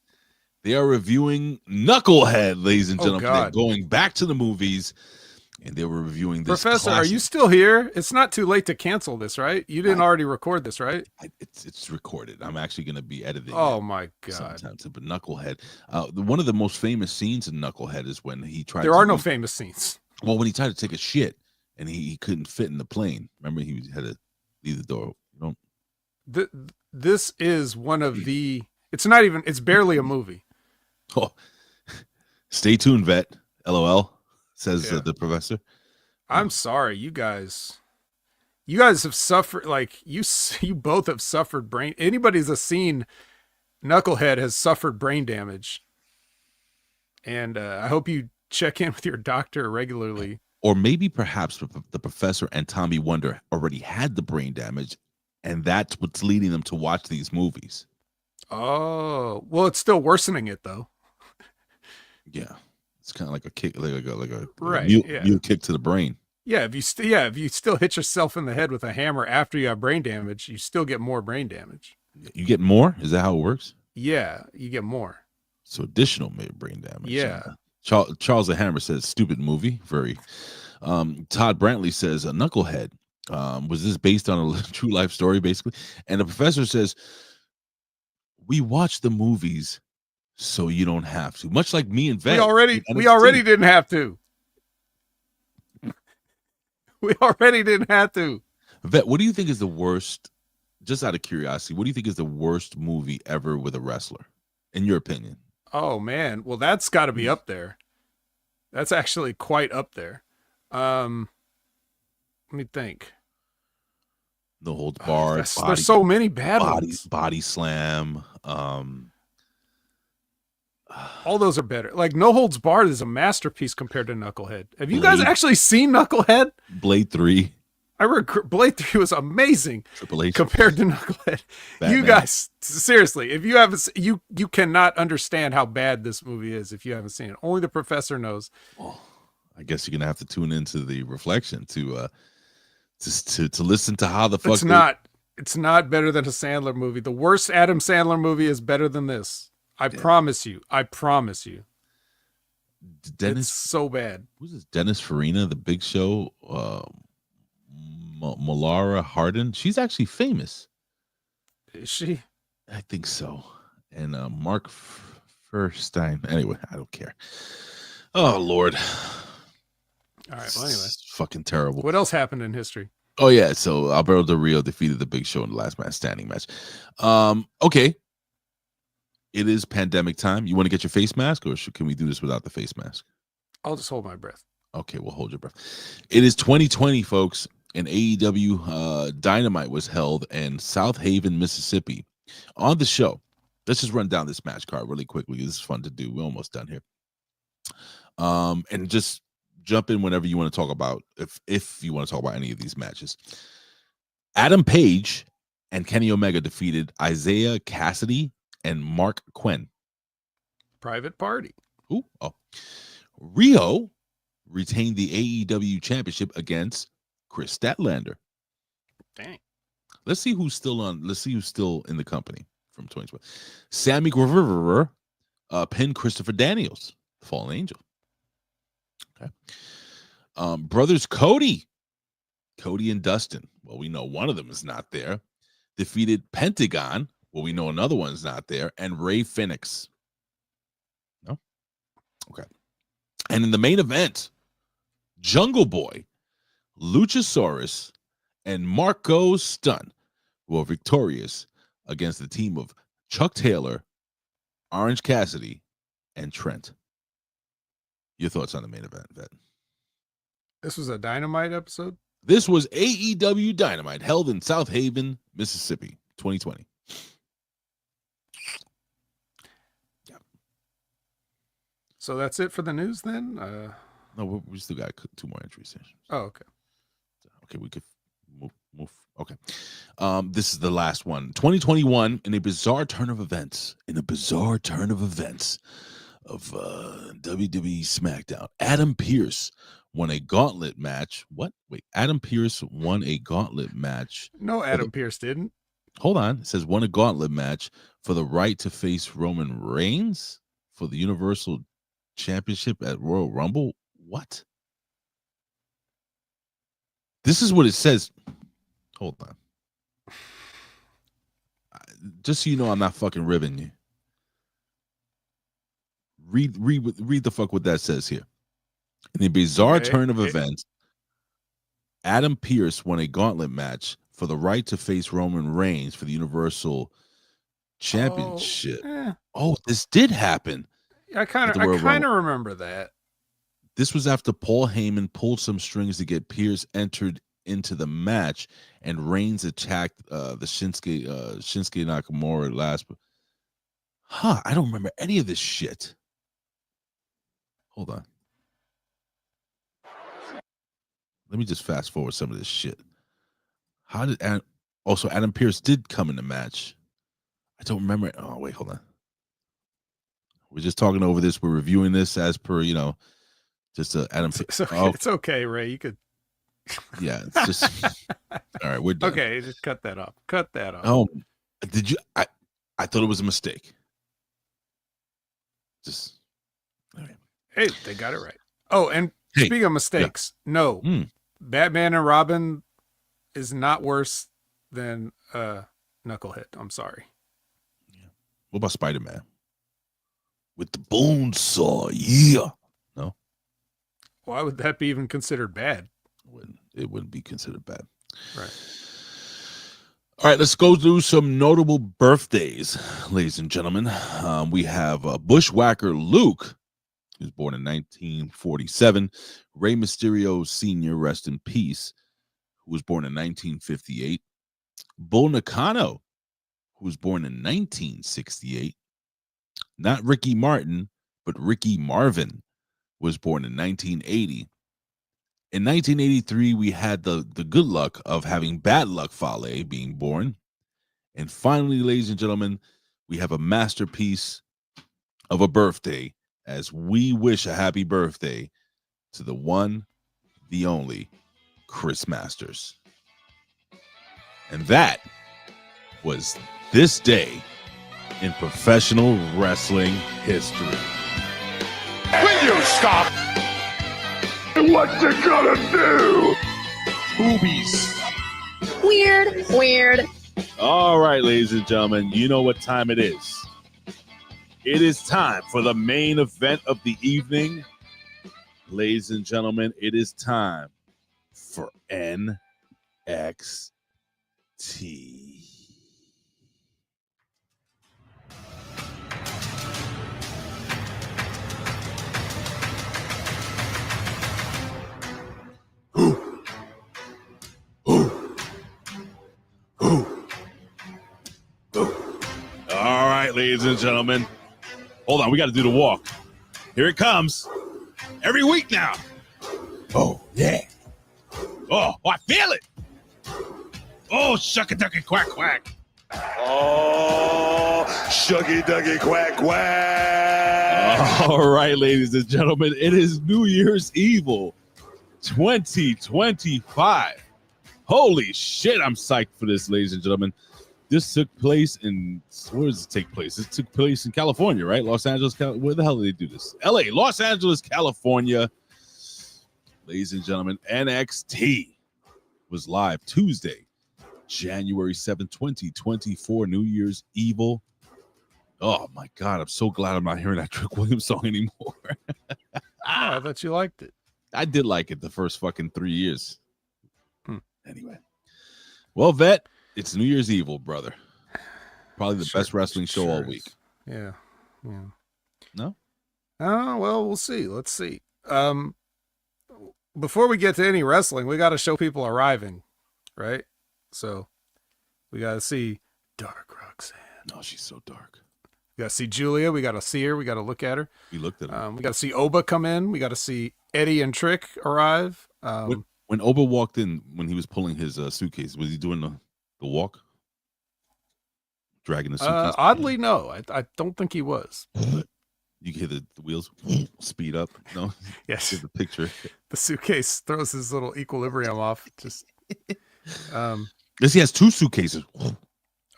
They are reviewing Knucklehead, ladies and gentlemen. God. They're going back to the movies, and they were reviewing this. Professor, classic. Are you still here? It's not too late to cancel this, right? You didn't already record this, right? It's recorded. I'm actually going to be editing. Oh my God! Sometimes, but Knucklehead. One of the most famous scenes in Knucklehead is when he tried. There are no famous scenes. Well, when he tried to take a shit and he couldn't fit in the plane. Remember, he had to leave the door. This is one of the. It's not even. It's barely a movie. Oh, stay tuned, Vet. LOL says the Professor. I'm sorry, you guys. You guys have suffered. Like you both have suffered brain. Anybody that's seen Knucklehead has suffered brain damage, and I hope you check in with your doctor regularly. Or maybe perhaps the Professor and Tommy Wonder already had the brain damage, and that's what's leading them to watch these movies. Oh, well, it's still worsening it though. Yeah, it's kind of like a kick, like a right, mute kick to the brain. Yeah, if you still hit yourself in the head with a hammer after you have brain damage, you still get more brain damage. You get more? Is that how it works? Yeah, you get more. So additional brain damage. Yeah. Charles the Hammer says, stupid movie. Very. Todd Brantley says, a Knucklehead. Was this based on a true life story, basically? And the Professor says, we watch the movies so you don't have to. Much like me and Vet. We already didn't have to. We already didn't have to. Vet, what do you think is the worst, just out of curiosity, what do you think is the worst movie ever with a wrestler, in your opinion? Oh, man. Well, that's got to be up there. That's actually quite up there. Let me think. No Holds Barred. There's so many bad ones. Body Slam. All those are better. Like No Holds Barred is a masterpiece compared to Knucklehead. Have you guys actually seen Knucklehead? Blade 3. Blade 3 was amazing. Triple H compared to Knucklehead. Batman. You guys, seriously, if you haven't, you cannot understand how bad this movie is if you haven't seen it. Only the Professor knows. Well, I guess you're gonna have to tune into the reflection to just to listen to how the fuck It's not better than a Sandler movie. The worst Adam Sandler movie is better than this. I promise you. Dennis, it's so bad. Who's this? Dennis Farina, The Big Show, Malara Hardin. She's actually famous. Is she? I think so. And Mark Furstein. Anyway, I don't care. Oh Lord. All right. Well, anyway, it's fucking terrible. What else happened in history? Oh yeah, so Alberto Del Rio defeated the Big Show in the last man standing match. Okay. It is pandemic time. You want to get your face mask, or can we do this without the face mask? I'll just hold my breath. Okay, we'll hold your breath. It is 2020, folks, and AEW Dynamite was held in South Haven, Mississippi. On the show, let's just run down this match card really quickly. This is fun to do. We're almost done here. And just jump in whenever you want to talk about, if you want to talk about any of these matches. Adam Page and Kenny Omega defeated Isaiah Cassidy and Mark Quinn. Private Party. Ooh, oh. Rio retained the AEW championship against Chris Statlander. Dang. Let's see who's still in the company from 2020. Sammy Guevara pinned Christopher Daniels, the Fallen Angel. Okay. Brothers Cody and Dustin. Well, we know one of them is not there. Defeated Pentagon. Well, we know another one's not there. And Ray Phoenix. No? Okay. And in the main event, Jungle Boy, Luchasaurus, and Marco Stunt were victorious against the team of Chuck Taylor, Orange Cassidy, and Trent. Your thoughts on the main event, Vet? This was a Dynamite episode? This was AEW Dynamite, held in South Haven, Mississippi, 2020. Yeah. So that's it for the news then? No, we still got 2 more entries. Oh, okay. Okay, we could move. Okay. This is the last one. 2021, in a bizarre turn of events of WWE SmackDown, Adam Pearce won a gauntlet match. What? Wait, Adam Pearce won a gauntlet match. No, Adam Pearce didn't. Hold on. It says won a gauntlet match for the right to face Roman Reigns for the Universal Championship at Royal Rumble. What? This is what it says. Hold on. Just so you know, I'm not fucking ribbing you. Read the fuck what that says here. In a bizarre turn of events, Adam Pearce won a gauntlet match for the right to face Roman Reigns for the Universal Championship. Oh, this did happen. I kind of remember that. This was after Paul Heyman pulled some strings to get Pearce entered into the match, and Reigns attacked the Shinsuke Nakamura last. I don't remember any of this shit. Hold on. Let me just fast forward some of this shit. How did Adam Pearce did come in the match? I don't remember it. Oh, wait, hold on. We're just talking over this. We're reviewing this as per, just Adam. It's okay. It's okay, Ray. You could. Yeah, it's just. All right, we're done. Okay, just cut that off. Oh, did you? I thought it was a mistake. Just. All right. Hey, they got it right. Oh, and speaking of mistakes, no, Batman and Robin is not worse than Knucklehead. I'm sorry. Yeah. What about Spider-Man? With the bone saw, yeah. No. Why would that be even considered bad? It wouldn't be considered bad. Right. All right, let's go through some notable birthdays, ladies and gentlemen. We have Bushwhacker Luke, who was born in 1947. Rey Mysterio Sr., rest in peace, who was born in 1958. Bull Nakano, who was born in 1968. Not Ricky Martin, but Ricky Marvin, was born in 1980. In 1983, we had the good luck of having Bad Luck Fale being born. And finally, ladies and gentlemen, we have a masterpiece of a birthday as we wish a happy birthday to the one, the only, Chris Masters. And that was this day in professional wrestling history. Will you stop? What you gonna do? Boobies. Weird. All right, ladies and gentlemen, you know what time it is. It is time for the main event of the evening. Ladies and gentlemen, it is time for NXT. All right, ladies and gentlemen. Hold on, we got to do the walk. Here it comes. Every week now. Oh, yeah. Oh, I feel it. Oh, shucky-ducky quack quack. Oh, shuggy duggy quack quack. All right, ladies and gentlemen, it is New Year's Evil 2025. Holy shit, I'm psyched for this, ladies and gentlemen. This took place in, where does it take place? It took place in California, right? Los Angeles, where the hell did they do this? LA, Los Angeles, California. Ladies and gentlemen, NXT was live Tuesday, January 7th, 2024, New Year's Evil. Oh my God, I'm so glad I'm not hearing that Trick Williams song anymore. I thought you liked it. I did like it the first fucking 3 years. Anyway. Well, Vet, it's New Year's Evil, brother. Probably the best wrestling show all week. Yeah. No? Well, we'll see. Let's see. Before we get to any wrestling, we got to show people arriving, right? So we got to see Dark Roxanne. No, she's so dark. We got to see Giulia. We got to see her. We got to look at her. We looked at her. We got to see Oba come in. We got to see Eddy and Trick arrive. When Oba walked in, when he was pulling his suitcase, was he doing the walk? Dragging the suitcase? Oddly, no. I don't think he was. You can hear the wheels speed up. No? Yes. Get the picture. The suitcase throws his little equilibrium off. Just. This he has two suitcases.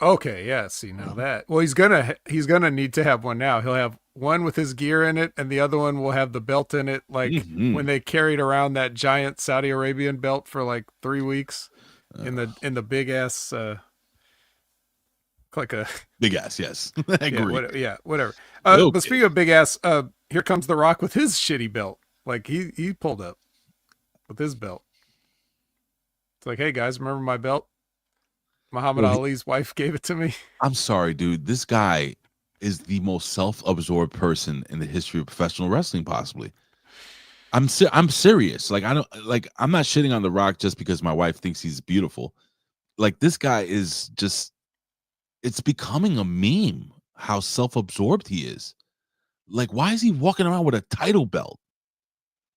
Okay, yeah. See now that. Well, he's gonna need to have one now. He'll have one with his gear in it, and the other one will have the belt in it. Like when they carried around that giant Saudi Arabian belt for like 3 weeks in the big ass. Like a big ass, yes. I agree. Whatever. Okay. But speaking of big ass, here comes The Rock with his shitty belt. Like he pulled up with his belt. It's like, hey guys, remember my belt? Muhammad Ali's wife gave it to me. I'm sorry, dude. This guy is the most self-absorbed person in the history of professional wrestling, possibly. I'm serious. Like I'm not shitting on The Rock just because my wife thinks he's beautiful. Like this guy is just. It's becoming a meme how self-absorbed he is. Like, why is he walking around with a title belt?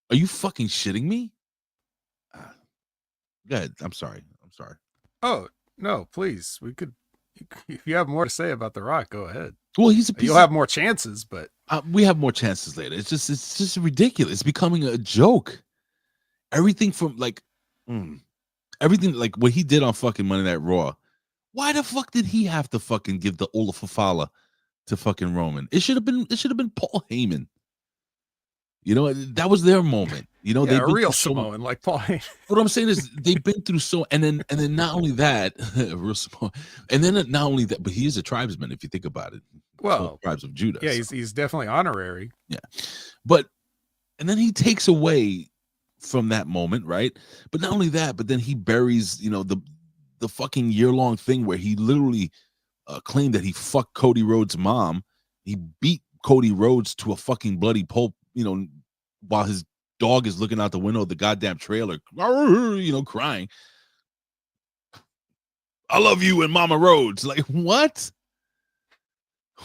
Are you fucking shitting me? Go ahead. I'm sorry. Oh, no, please. If you have more to say about The Rock, go ahead. Well, you'll have more chances, but we have more chances later. It's just ridiculous. It's becoming a joke. Everything from everything like what he did on fucking Monday Night Raw. Why the fuck did he have to fucking give the Ola Fafala to fucking Roman? It should have been Paul Heyman. You know, that was their moment. You know, a real Samoan like Paul Heyman. What I'm saying is they've been through and then not only that, real Samoan, and then not only that, but he is a tribesman if you think about it. Well, tribes of Judah. Yeah, he's definitely honorary. Yeah, and then he takes away from that moment, right? But not only that, but then he buries, you know, the fucking year-long thing where he literally claimed that he fucked Cody Rhodes' mom. He beat Cody Rhodes to a fucking bloody pulp, you know, while his dog is looking out the window of the goddamn trailer, you know, crying. I love you and Mama Rhodes. Like, what?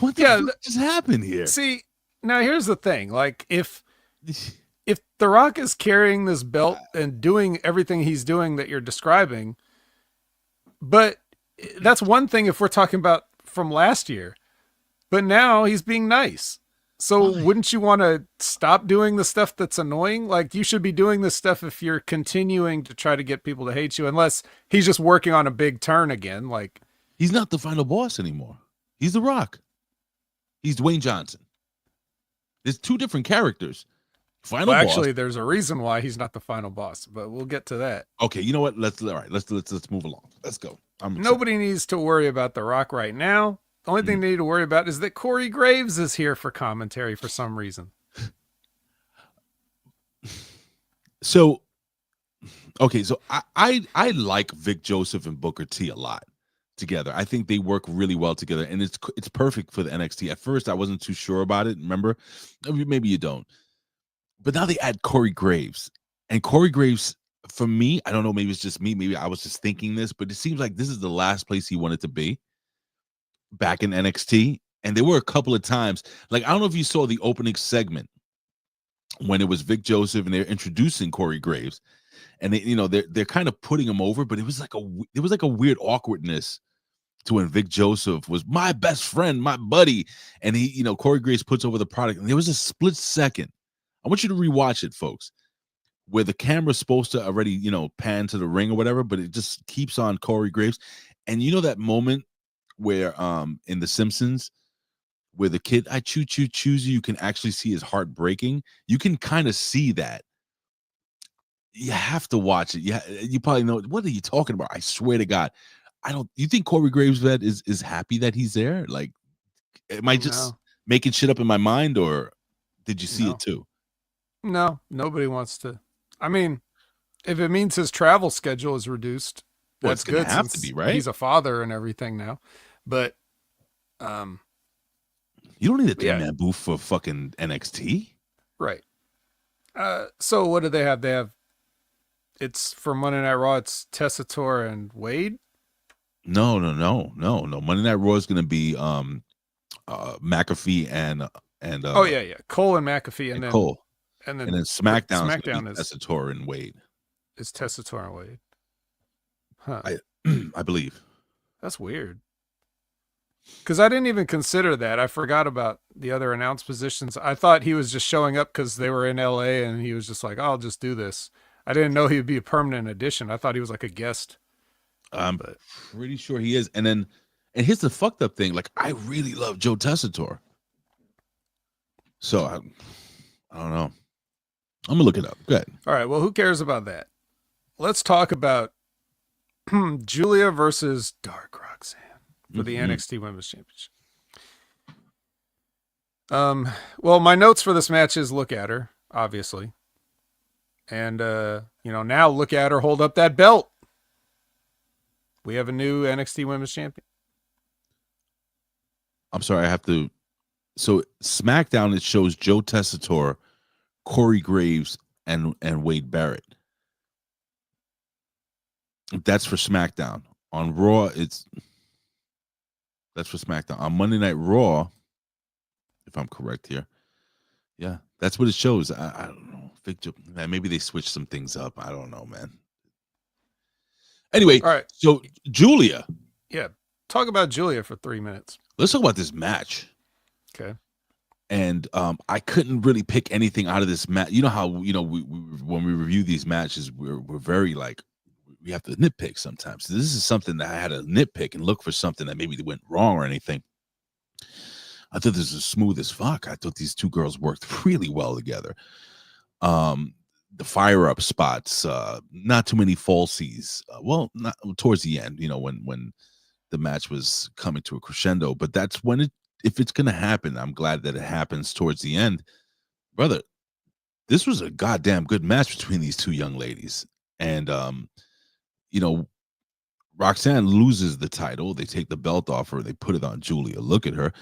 What the fuck just happened here? See, now here's the thing. Like, if The Rock is carrying this belt and doing everything he's doing that you're describing, but that's one thing if we're talking about from last year. But now he's being nice. So wouldn't you want to stop doing the stuff that's annoying? Like, you should be doing this stuff if you're continuing to try to get people to hate you, unless he's just working on a big turn again. Like, he's not the final boss anymore. He's The Rock. He's Dwayne Johnson. There's two different characters. Final boss. Actually, there's a reason why he's not the final boss, but we'll get to that. Okay, you know what? Let's move along. Let's go. Nobody needs to worry about The Rock right now. The only thing they need to worry about is that Corey Graves is here for commentary for some reason. So, okay, so I like Vic Joseph and Booker T a lot together. I think they work really well together, and it's perfect for the NXT. At first, I wasn't too sure about it. Remember, maybe you don't, but now they add Corey Graves, and Corey Graves, for me, I don't know. Maybe it's just me. Maybe I was just thinking this, but it seems like this is the last place he wanted to be. Back in NXT, and there were a couple of times, like, I don't know if you saw the opening segment when it was Vic Joseph and they're introducing Corey Graves, and they're kind of putting him over, but it was like a weird awkwardness to when Vic Joseph was my best friend, my buddy, and he, Corey Graves puts over the product, and there was a split second. I want you to rewatch it, folks, where the camera's supposed to already, pan to the ring or whatever, but it just keeps on Corey Graves, and that moment where in The Simpsons, where the kid, I choose you can actually see his heart breaking. You can kind of see that. You have to watch it. You probably know, what are you talking about? I swear to God, you think Corey Graves is happy that he's there? Like, am I just making shit up in my mind, or did you see it too? No, nobody wants to. I mean, if it means his travel schedule is reduced, that's good. Have to be, right? He's a father and everything now. But you don't need a three-man booth for fucking NXT. Right. So what do they have? They have, it's for Monday Night Raw, it's Tessitore and Wade? No. Monday Night Raw is gonna be McAfee and Cole and McAfee, and then Cole. And then SmackDown is Tessitore and Wade. It's Tessitore and Wade. Huh. I believe. That's weird. Because I didn't even consider that. I forgot about the other announced positions. I thought he was just showing up because they were in LA and he was just like, I'll just do this. I didn't know he would be a permanent addition. I thought he was like a guest. I'm pretty sure he is. And here's the fucked up thing. Like, I really love Joe Tessitore. So I don't know. I'm gonna look it up. Go ahead. All right. Well, who cares about that? Let's talk about Giulia versus Dark Roxanne for the NXT Women's Championship. Well, my notes for this match is look at her, obviously. And, now look at her hold up that belt. We have a new NXT Women's Champion. I'm sorry, I have to. So SmackDown, it shows Joe Tessitore, Corey Graves, and Wade Barrett. That's for SmackDown. On Raw, that's for SmackDown. On Monday Night Raw, if I'm correct here, yeah, that's what it shows. I don't know. Maybe they switched some things up. I don't know, man. Anyway, all right. So Giulia. Yeah, talk about Giulia for 3 minutes. Let's talk about this match. Okay. And I couldn't really pick anything out of this match. You know how we when we review these matches, we're very like, we have to nitpick sometimes. So this is something that I had to nitpick and look for something that maybe went wrong or anything. I thought this was smooth as fuck. I thought these two girls worked really well together. The fire up spots, not too many falsies. Well, not towards the end, when the match was coming to a crescendo. But that's when if it's gonna happen, I'm glad that it happens towards the end, brother. This was a goddamn good match between these two young ladies, and Roxanne loses the title. They take the belt off her. They put it on Giulia. Look at her,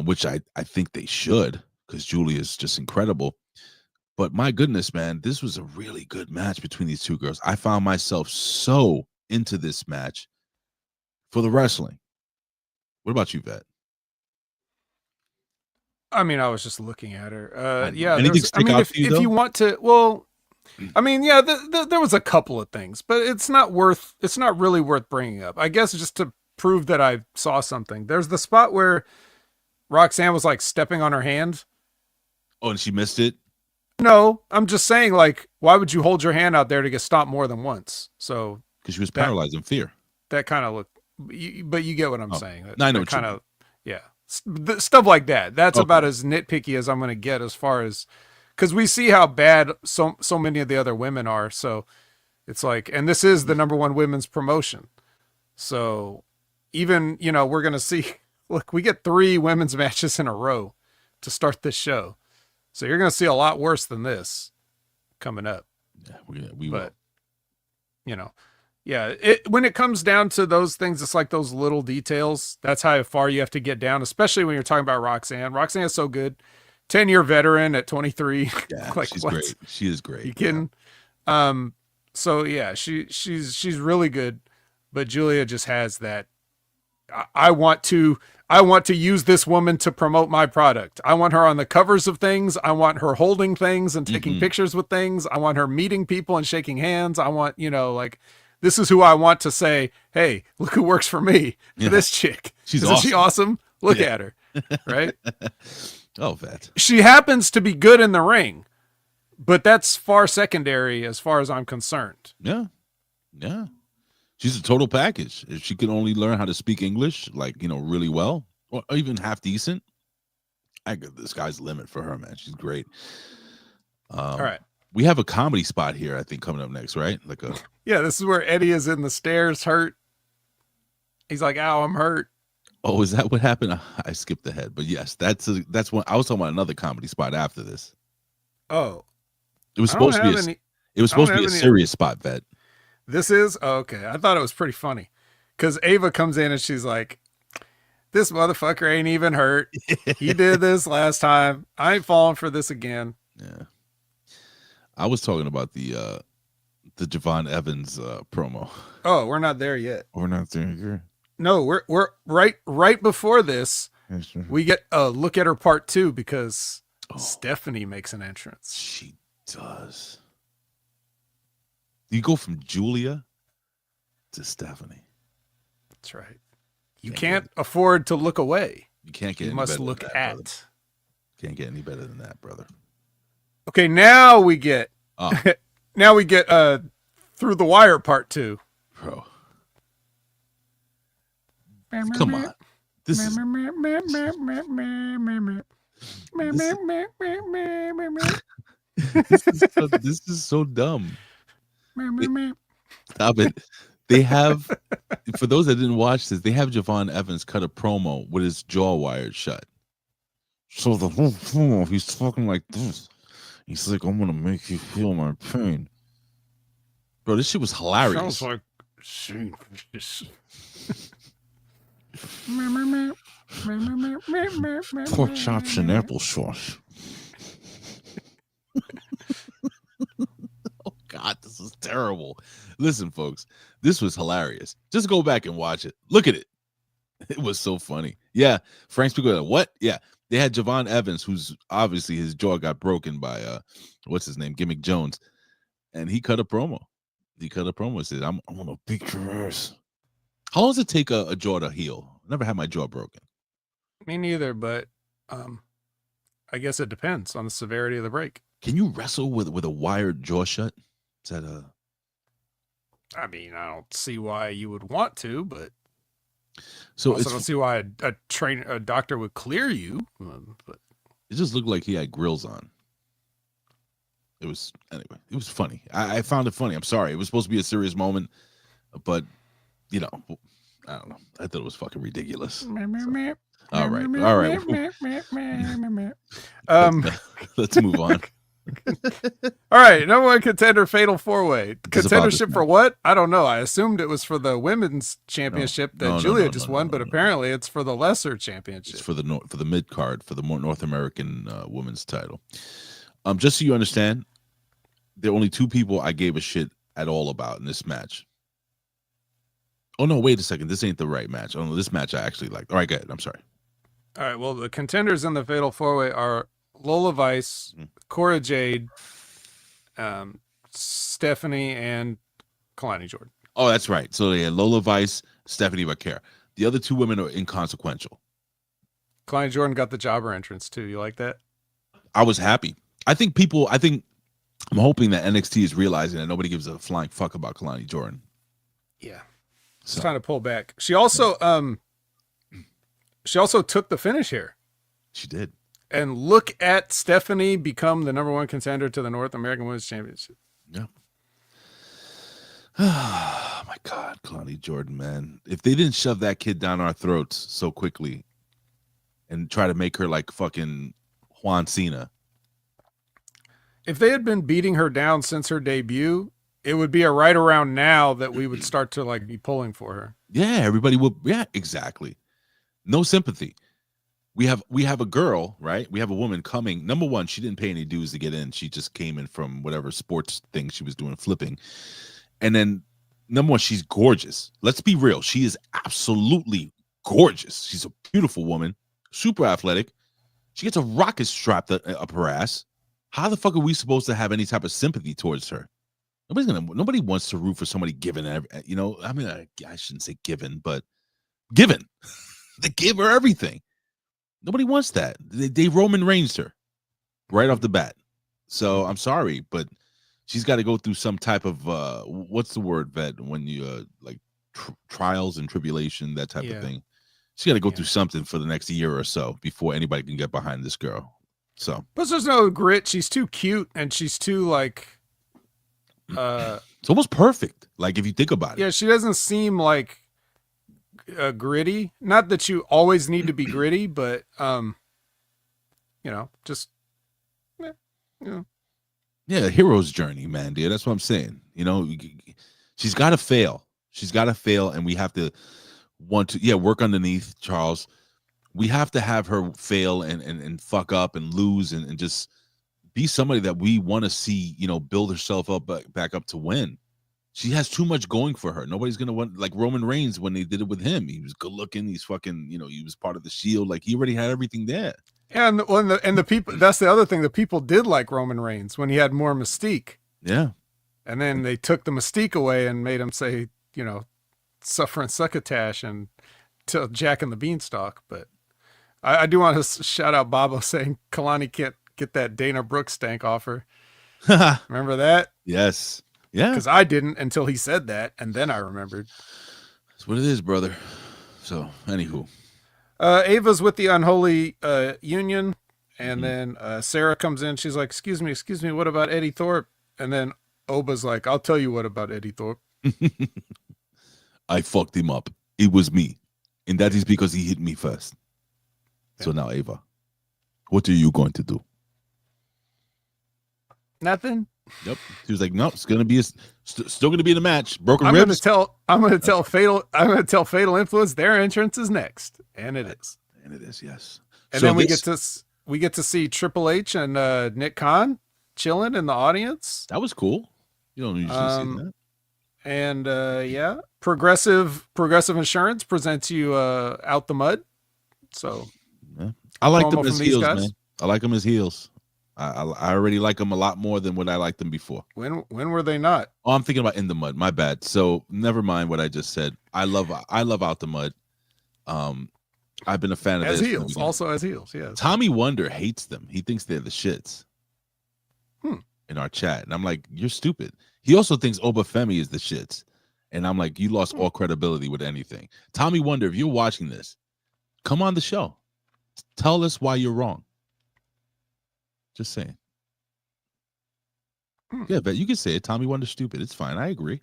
which I think they should, because Giulia is just incredible. But my goodness, man, this was a really good match between these two girls. I found myself so into this match for the wrestling. What about you, Vet? I mean, I was just looking at her. Anything stick out to you, if you want to, well, I mean, yeah, there was a couple of things, but it's not really worth bringing up. I guess just to prove that I saw something. There's the spot where Roxanne was like stepping on her hand. Oh, and she missed it? No, I'm just saying, like, why would you hold your hand out there to get stomped more than once? So because she was paralyzed in fear. That kind of looked, but you get what I'm saying. I know what kind of, yeah, stuff like that. That's about as nitpicky as I'm going to get as far as, because we see how bad so many of the other women are. So it's like, and this is the #1 women's promotion. So even, you know, we're going to see, look, we get 3 women's matches in a row to start this show. So you're going to see a lot worse than this coming up. Yeah, we will. You know, yeah, when it comes down to those things, it's like those little details. That's how far you have to get down, especially when you're talking about Roxanne. Roxanne is so good. 10-year veteran at 23. Yeah, like, she's what? great. She is great. You kidding? Yeah. So yeah, she's really good, but Giulia just has that. I want to use this woman to promote my product. I want her on the covers of things. I want her holding things and taking pictures with things. I want her meeting people and shaking hands. I want, you know, like, this is who I want to say, hey, look who works for me. Yeah. This chick. Isn't she awesome? Look at her. Right? Oh, that. She happens to be good in the ring, but that's far secondary as far as I'm concerned. Yeah. Yeah. She's a total package. If she could only learn how to speak English, like, you know, really well, or even half decent, the sky's the limit for her, man. She's great. All right. We have a comedy spot here, I think, coming up next, right? Like a yeah, this is where Eddy is in the stairs, hurt. He's like, "Ow, I'm hurt." Oh, is that what happened? I skipped ahead, but yes, that's one. I was talking about another comedy spot after this. Oh, it was supposed to be a serious spot, Vet. This is okay. I thought it was pretty funny because Ava comes in and she's like, "This motherfucker ain't even hurt. He did this last time. I ain't falling for this again." Yeah. I was talking about the Javon Evans promo. Oh, we're not there yet. We're not there yet. No, we're right before this. We get a look at her part 2 because Stephanie makes an entrance. She does. You go from Giulia to Stephanie. That's right. You can't afford to look away. You can't get. You must look at. Brother. Can't get any better than that, brother. Okay, now we get through the wire part 2. Bro. Come on. This is so dumb. Stop it. They have, for those that didn't watch this, they have Javon Evans cut a promo with his jaw wired shut. So the whole promo, he's talking like this. He's like, "I'm gonna make you feel my pain." Bro, this shit was hilarious. Sounds like pork chops and applesauce. Oh God, this is terrible. Listen, folks, this was hilarious. Just go back and watch it. Look at it. It was so funny. Yeah, Frank Spiegel. What? Yeah. They had Javon Evans, who's obviously his jaw got broken by what's his name, Gimmick Jones, and he cut a promo. And said, "I'm gonna beat your ass." How long does it take a jaw to heal? I never had my jaw broken. Me neither, but I guess it depends on the severity of the break. Can you wrestle with a wired jaw shut? Is that I mean, I don't see why you would want to, but. So I don't see why a doctor would clear you. But it just looked like he had grills on. It was funny. I found it funny. I'm sorry. It was supposed to be a serious moment, but you know, I don't know. I thought it was fucking ridiculous. So. All right. Let's move on. All right, #1 contender fatal 4-way. Contendership for what? I don't know. I assumed it was for the women's championship that Giulia just won, but apparently it's for the lesser championship. It's for the mid card for the more North American women's title. Just so you understand, there are only 2 people I gave a shit at all about in this match. Oh no, wait a second. This ain't the right match. Oh no, this match I actually liked. All right, go ahead. I'm sorry. All right, well, the contenders in the fatal 4-way are Lola Vice, Cora Jade, Stephanie, and Kelani Jordan. Oh, that's right. So they had Lola Vice, Stephanie Vaquer. The other 2 women are inconsequential. Kalani Jordan got the jobber entrance too. You like that? I was happy. I'm hoping that NXT is realizing that nobody gives a flying fuck about Kalani Jordan. Yeah. It's trying to pull back. She also took the finish here. She did. And look at Stephanie become the number 1 contender to the North American Women's Championship. Yeah. Oh my God, Kalani Jordan, man. If they didn't shove that kid down our throats so quickly and try to make her like fucking Juan Cena. If they had been beating her down since her debut, it would be right around now that we would start to like be pulling for her. Yeah, everybody would. Yeah, exactly. No sympathy. We have a girl, right? We have a woman coming. Number one, she didn't pay any dues to get in. She just came in from whatever sports thing she was doing, flipping. And then number one, she's gorgeous. Let's be real. She is absolutely gorgeous. She's a beautiful woman, super athletic. She gets a rocket strapped up her ass. How the fuck are we supposed to have any type of sympathy towards her? Nobody wants to root for somebody given, you know, I mean, I shouldn't say given, but given. They give her everything. Nobody wants that. They Roman Reigns her right off the bat. So I'm sorry, but she's got to go through some type of what's the word, Vet, when you like trials and tribulation, that type of thing. She's got to go through something for the next year or so before anybody can get behind this girl. So, but there's no grit. She's too cute and she's too like. It's almost perfect. Like if you think about it. Yeah, she doesn't seem like gritty. Not that you always need to be gritty, but you know, just you know. Yeah, hero's journey, man, dear. That's what I'm saying. You know, she's got to fail. She's got to fail, and we have to work underneath, Charles. We have to have her fail and fuck up and lose and just be somebody that we want to see, you know, build herself up back up to win. She has too much going for her. Nobody's going to want, like Roman Reigns when they did it with him. He was good looking. He's fucking, you know, he was part of the Shield. Like he already had everything there. Yeah, and the people, that's the other thing. The people did like Roman Reigns when he had more mystique. Yeah. And then they took the mystique away and made him say, you know, suffering succotash and till Jack and the Beanstalk. But I do want to shout out Bobo saying Kalani can't get that Dana Brooks stank off her. Remember that? Yes. Yeah. Because I didn't until he said that, and then I remembered. That's what it is, brother. So, anywho. Ava's with the Unholy Union, and then Sarah comes in. She's like, excuse me, what about Eddy Thorpe? And then Oba's like, I'll tell you what about Eddy Thorpe. I fucked him up. It was me. And that is because he hit me first. Yeah. So now, Ava, what are you going to do? Nothing. Yep. She was like, no, it's gonna be still gonna be in the match. Broken ribs. I'm gonna tell Fatal Influence their entrance is next, and it is. And it is, yes. And so then we get to see Triple H and Nick Khan chilling in the audience. That was cool. You don't usually see that. And Progressive Insurance presents you Out the Mud. So yeah. I like them as heels, man. I like them as heels. I already like them a lot more than what I liked them before. When were they not? Oh, I'm thinking about In the Mud. My bad. So never mind what I just said. I love Out the Mud. I've been a fan of as this heels, also as heels. Yes. Tommy Wonder hates them. He thinks they're the shits. In our chat, and I'm like, you're stupid. He also thinks Oba Femi is the shits, and I'm like, you lost all credibility with anything. Tommy Wonder, if you're watching this, come on the show. Tell us why you're wrong. Just saying. Yeah, but you can say it. Tommy Wonder's stupid. It's fine. I agree.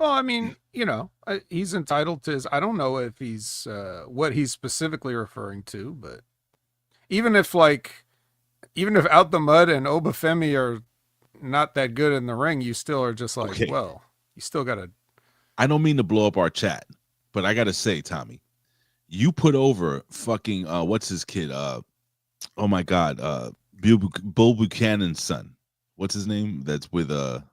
Well, I mean, you know, he's entitled to his. I don't know if he's what he's specifically referring to, but even if Out the Mud and Oba Femi are not that good in the ring, you still are just like, okay. Well, you still gotta. I don't mean to blow up our chat, but I gotta say, Tommy, you put over fucking what's his kid? Oh my God, Bill Buchanan's son. What's his name? That's with the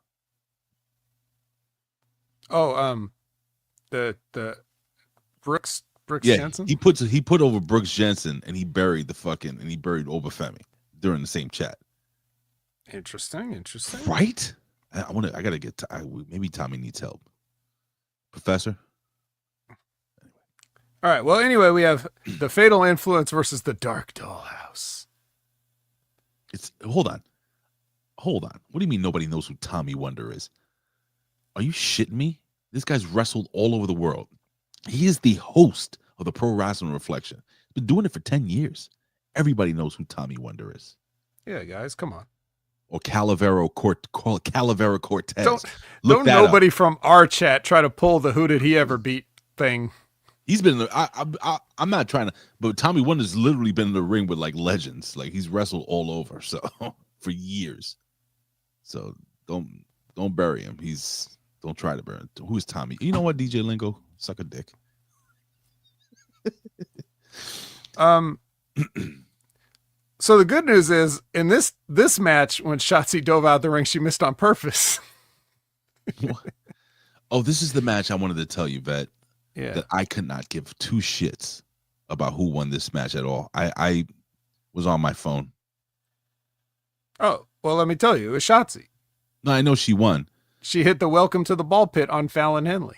Brooks Jensen. He put over Brooks Jensen and he buried Oba Femi during the same chat. Interesting. Right? I gotta get. Maybe Tommy needs help. Professor. All All right. Well, anyway, we have the Fatal Influence versus the Dark Dollhouse. Hold on. What do you mean nobody knows who Tommy Wonder is? Are you shitting me? This guy's wrestled all over the world. He is the host of the Pro Wrestling Reflection. He's been doing it for 10 years. Everybody knows who Tommy Wonder is. Yeah, guys, come on. Or Calavera Cortez. Don't nobody from our chat try to pull the "who did he ever beat" thing. He's been. I'm not trying to, but Tommy Wonder's literally been in the ring with like legends. Like he's wrestled all over, so for years. So don't bury him. Don't try to bury him. Who's Tommy? You know what, DJ Lingo, suck a dick. So the good news is in this match, when Shotzi dove out of the ring, she missed on purpose. Oh, this is the match I wanted to tell you, Vet. Yeah. That I could not give two shits about who won this match at all. I was on my phone. Oh, well, let me tell you, it was Shotzi. No, I know she won. She hit the welcome to the ball pit on Fallon Henley.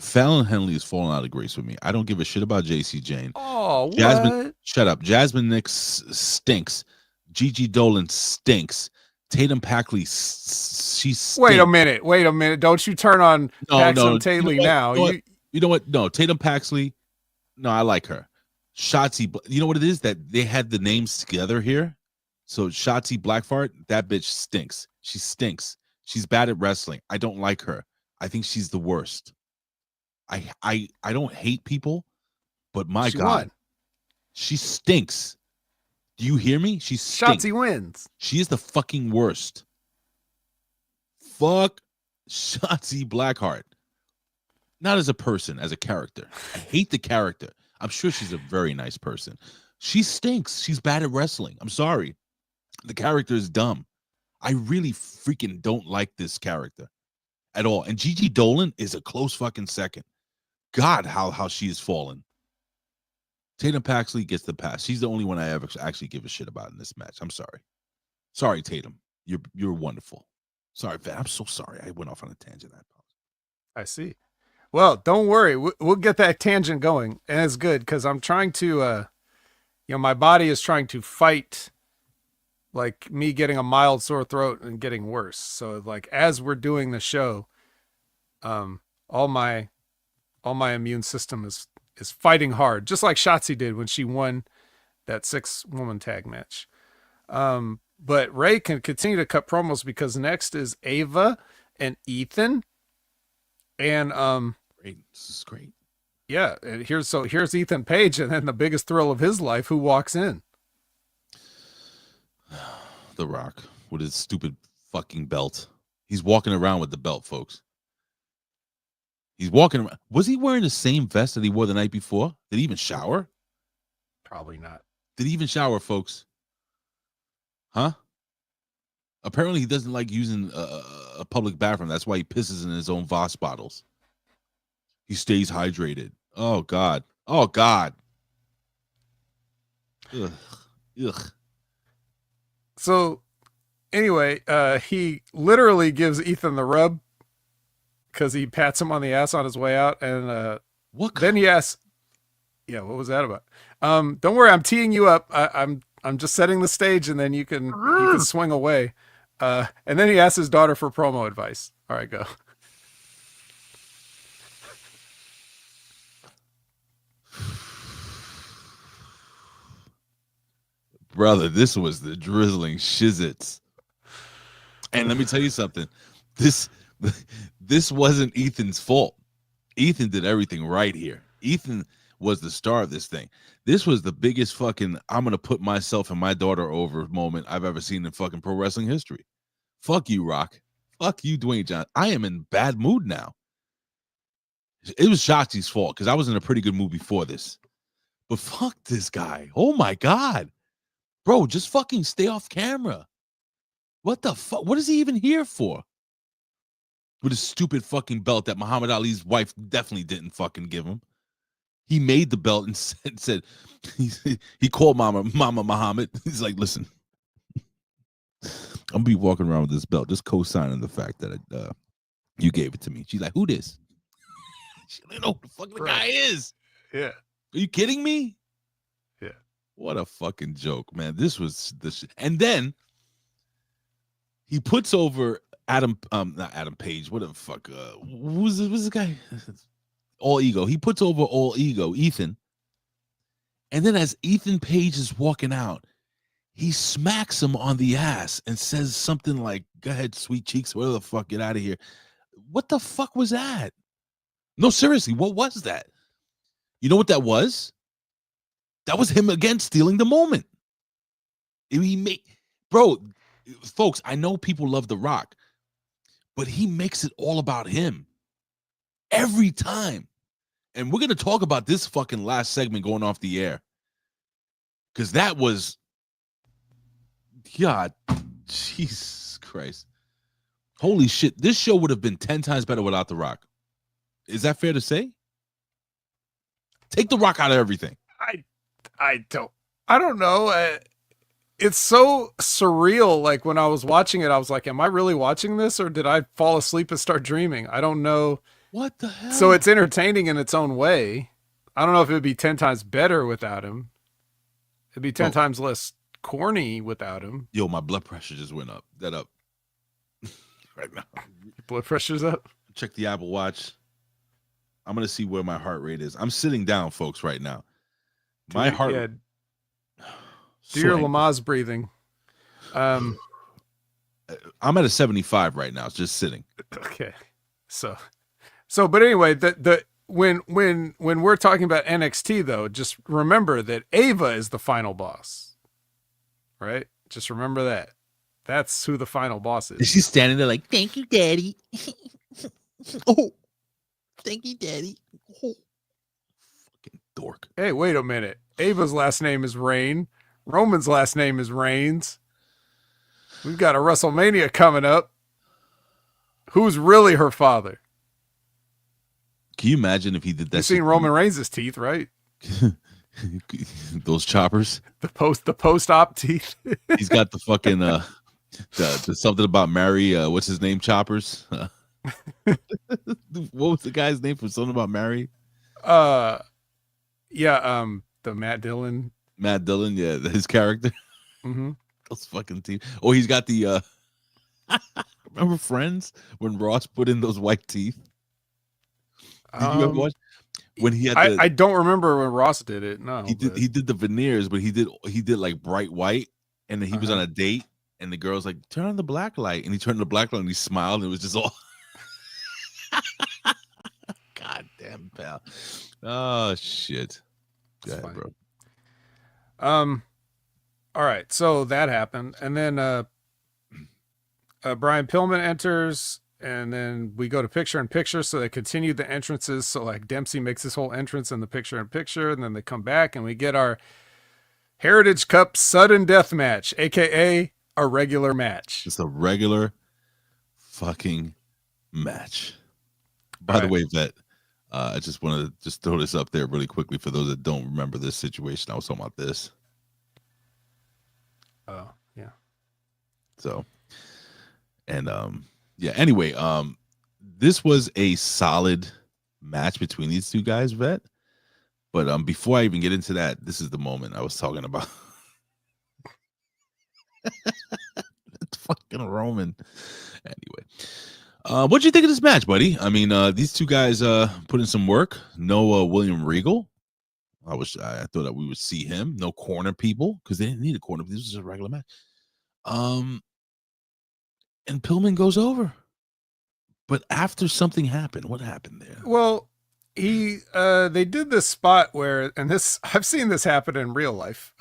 Fallon Henley is falling out of grace with me. I don't give a shit about JC Jane. Oh, Jasmine, what? Shut up. Jasmine Nix stinks. Gigi Dolin stinks. Tatum Paxley, she stinks. Wait a minute. Don't you turn on Paxley Taylor now. You know what? No, Tatum Paxley. No, I like her. Shotzi, you know what it is? That they had the names together here. So Shotzi Blackfart, that bitch stinks. She stinks. She's bad at wrestling. I don't like her. I think she's the worst. I don't hate people, but my God, won. She stinks. Do you hear me? She stinks. Shotzi wins. She is the fucking worst. Fuck Shotzi Blackheart. Not as a person, as a character. I hate the character. I'm sure she's a very nice person. She stinks. She's bad at wrestling. I'm sorry. The character is dumb. I really freaking don't like this character at all. And Gigi Dolin is a close fucking second. God, how she has fallen. Tatum Paxley gets the pass. She's the only one I ever actually give a shit about in this match. I'm sorry. Sorry, Tatum. You're wonderful. Sorry, Van. I'm so sorry. I went off on a tangent. I apologize. I see. Well, don't worry. We'll get that tangent going. And it's good because I'm trying to, my body is trying to fight like me getting a mild sore throat and getting worse. So like, as we're doing the show, all my immune system is fighting hard, just like Shotzi did when she won that 6-woman tag match. But Ray can continue to cut promos because next is Ava and Ethan. And great. This is great. Yeah, and here's Ethan Page, and then the biggest thrill of his life, who walks in? The Rock with his stupid fucking belt. He's walking around with the belt, folks. He's walking around. Was he wearing the same vest that he wore the night before? Did he even shower? Probably not. Did he even shower, folks? Huh? Apparently he doesn't like using a public bathroom. That's why he pisses in his own Voss bottles. He stays hydrated. Oh, God. Oh, God. Ugh. Ugh. So, anyway, he literally gives Ethan the rub because he pats him on the ass on his way out, and then he asks, "Yeah, what was that about?" Don't worry, I'm teeing you up. I'm just setting the stage, and then you can swing away. And then he asks his daughter for promo advice. All right, go. Brother, this was the drizzling shizits. And let me tell you something. This wasn't Ethan's fault. Ethan did everything right here. Ethan was the star of this thing. This was the biggest fucking I'm going to put myself and my daughter over moment I've ever seen in fucking pro wrestling history. Fuck you, Rock. Fuck you, Dwayne Johnson. I am in bad mood now. It was Shotzi's fault because I was in a pretty good mood before this. But fuck this guy. Oh, my God. Bro, just fucking stay off camera. What the fuck? What is he even here for? With his stupid fucking belt that Muhammad Ali's wife definitely didn't fucking give him. He made the belt and said he called Mama Muhammad. He's like, listen, I'm gonna be walking around with this belt, just co-signing the fact that You gave it to me. She's like, who this? She didn't know who the fuck the guy is. Yeah. Are you kidding me? Yeah. What a fucking joke, man. This was this. And then he puts over Adam, not Adam Page. What the fuck? Who's this guy? All Ego. He puts over All Ego, Ethan. And then as Ethan Page is walking out, he smacks him on the ass and says something like, go ahead, sweet cheeks, whatever the fuck, get out of here. What the fuck was that? No, seriously, what was that? You know what that was? That was him again stealing the moment. Bro, folks, I know people love The Rock, but he makes it all about him every time. And we're going to talk about this fucking last segment going off the air. Because that was, God, Jesus Christ. Holy shit. This show would have been 10 times better without The Rock. Is that fair to say? Take The Rock out of everything. I don't know. It's so surreal. Like when I was watching it, I was like, am I really watching this or did I fall asleep and start dreaming? I don't know. What the hell? So it's entertaining in its own way. I don't know if it would be 10 times better without him. It'd be 10 times less corny without him. Yo, my blood pressure just went up. That up right now. Your blood pressure's up. Check the Apple Watch. I'm going to see where my heart rate is. I'm sitting down, folks, right now. My heart. Yeah. Do your Lamaze breathing. I'm at a 75 right now. It's just sitting. Okay. But anyway, when we're talking about NXT though, just remember that Ava is the final boss. Right? Just remember that. That's who the final boss is. She's standing there like, thank you, Daddy. Oh, thank you, Daddy. Oh. Fucking dork. Hey, wait a minute. Ava's last name is Rain. Roman's last name is Reigns. We've got a WrestleMania coming up. Who's really her father? Can you imagine if he did that? You've seen Roman Reigns' teeth, right? Those choppers. The post-op teeth. He's got the fucking the something about Mary. What's his name? Choppers. What was the guy's name for something about Mary? The Matt Dillon. Matt Dillon, yeah, his character. Mm-hmm. Those fucking teeth. Oh, he's got the remember Friends when Ross put in those white teeth? Did you ever watch when he had I don't remember when Ross did it. No. He did the veneers, but he did like bright white, and then he was on a date and the girl's like, turn on the black light, and he turned on the black light and he smiled and it was just all God damn, pal. Oh shit. Go ahead, bro. All right, so that happened, and then Brian Pillman enters, and then we go to picture-in-picture, so they continue the entrances. So like Dempsey makes his whole entrance in the picture-in-picture, and then they come back, and we get our Heritage Cup sudden death match, aka a regular match. It's a regular fucking match. By the way, Vet, I just want to just throw this up there really quickly for those that don't remember this situation. I was talking about this. Oh, yeah. So, and yeah, anyway, this was a solid match between these two guys, Vet. But before I even get into that, this is the moment I was talking about. It's fucking Roman. Anyway. What do you think of this match, buddy? I mean, these two guys put in some work. No William Regal. I thought that we would see him. No corner people because they didn't need a corner. This was a regular match. And Pillman goes over. But after something happened, what happened there? Well, they did this spot where, and this I've seen this happen in real life.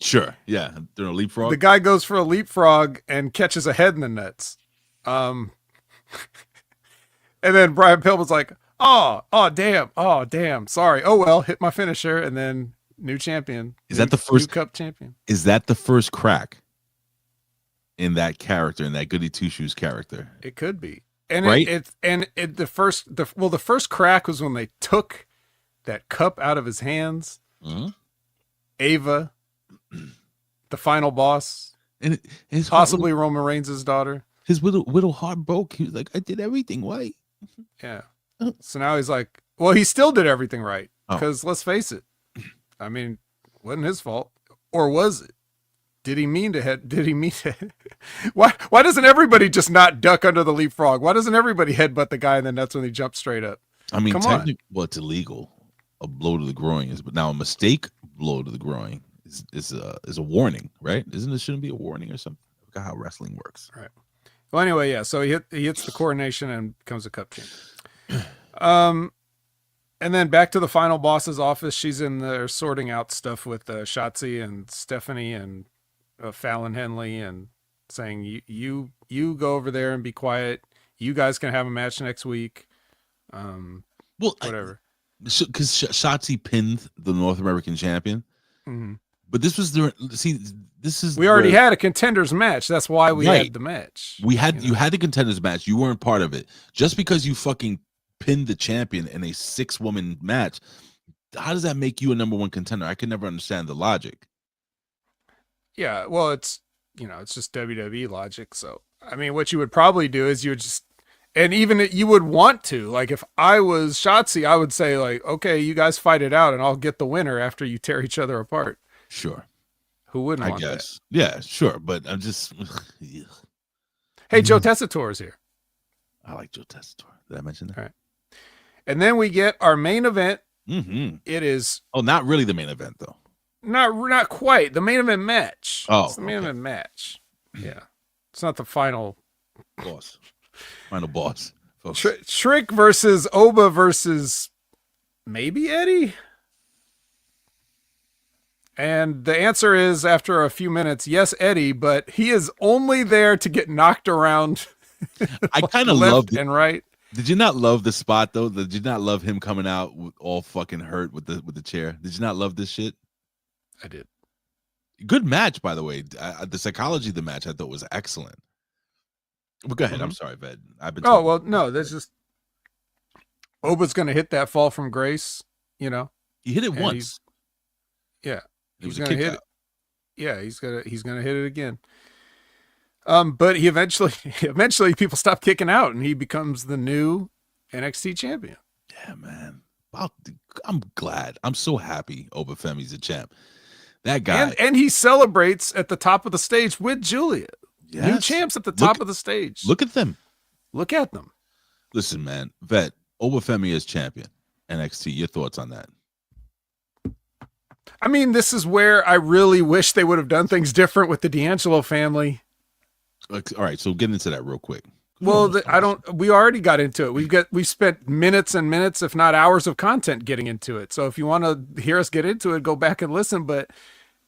Sure, yeah, during a leapfrog. The guy goes for a leapfrog and catches a head in the nuts. And then Brian Pillman's like, oh, damn, sorry. Oh, well, hit my finisher. And then new champion. Is that the first new cup champion? Is that the first crack in that character, in that Goody Two Shoes character? It could be. And right? the first crack was when they took that cup out of his hands. Mm-hmm. Ava, the final boss, and his possibly Roman Reigns' daughter. his little heart broke. He was like, I did everything right. Yeah. So now he's like, well, he still did everything right. Oh. Because let's face it. I mean, wasn't his fault. Or was it? Did he mean to head? Did he mean to? Why doesn't everybody just not duck under the leapfrog? Why doesn't everybody headbutt the guy and then that's when they jump straight up? I mean, Come technically, well, it's illegal. A blow to the groin is, but now a mistake blow to the groin is a warning, right? Isn't it? Shouldn't be a warning or something? I forgot how wrestling works. Right. Well, anyway, yeah. So he hits the coronation and becomes a cup champ. And then back to the final boss's office. She's in there sorting out stuff with Shotzi and Stephanie and Fallon Henley and saying, you go over there and be quiet. You guys can have a match next week. Well, whatever. Because Shotzi pinned the North American champion. Mm-hmm. But this was we already had a contenders match. That's why we had the match. You had the contenders match. You weren't part of it. Just because you fucking pinned the champion in a 6-woman match, how does that make you a number 1 contender? I can never understand the logic. Yeah, well, it's just WWE logic. So, I mean, what you would probably do is you would just, and even you would want to, like, if I was Shotzi, I would say, like, okay, you guys fight it out and I'll get the winner after you tear each other apart. Sure. Who wouldn't want that? that? Yeah, sure. But I'm just. Hey, Joe Tessitore is here. I like Joe Tessitore. Did I mention that? All right. And then we get our main event. Mm-hmm. It is. Oh, not really the main event, though. Not quite. The main event match. Oh, it's the main event match. Yeah. It's not the final boss. Final boss. Trick versus Oba versus maybe Eddy. And the answer is, after a few minutes, yes, Eddy, but he is only there to get knocked around. I kind of loved it. And right. Did you not love the spot though? Did you not love him coming out all fucking hurt with the chair? Did you not love this shit? I did. Good match, by the way. The psychology of the match I thought was excellent. But go ahead. Mm-hmm. I'm sorry, Ved. I've been. Oh well, no. There's just Oba's going to hit that fall from grace. You know, he hit it once. Yeah, he's going to hit it. Yeah, he's gonna hit it again. But he eventually people stop kicking out, and he becomes the new NXT champion. Yeah, man. I'm glad. I'm so happy Oba Femi's a champ. That guy. And he celebrates at the top of the stage with Giulia. Yes. New champs at the top of the stage. Look at them. Look at them. Listen, man. Vet, Oba Femi is champion. NXT. Your thoughts on that? I mean, this is where I really wish they would have done things different with the D'Angelo family. All right, so get into that real quick. Well, we already got into it. We've spent minutes and minutes, if not hours of content getting into it. So if you want to hear us get into it, go back and listen. But,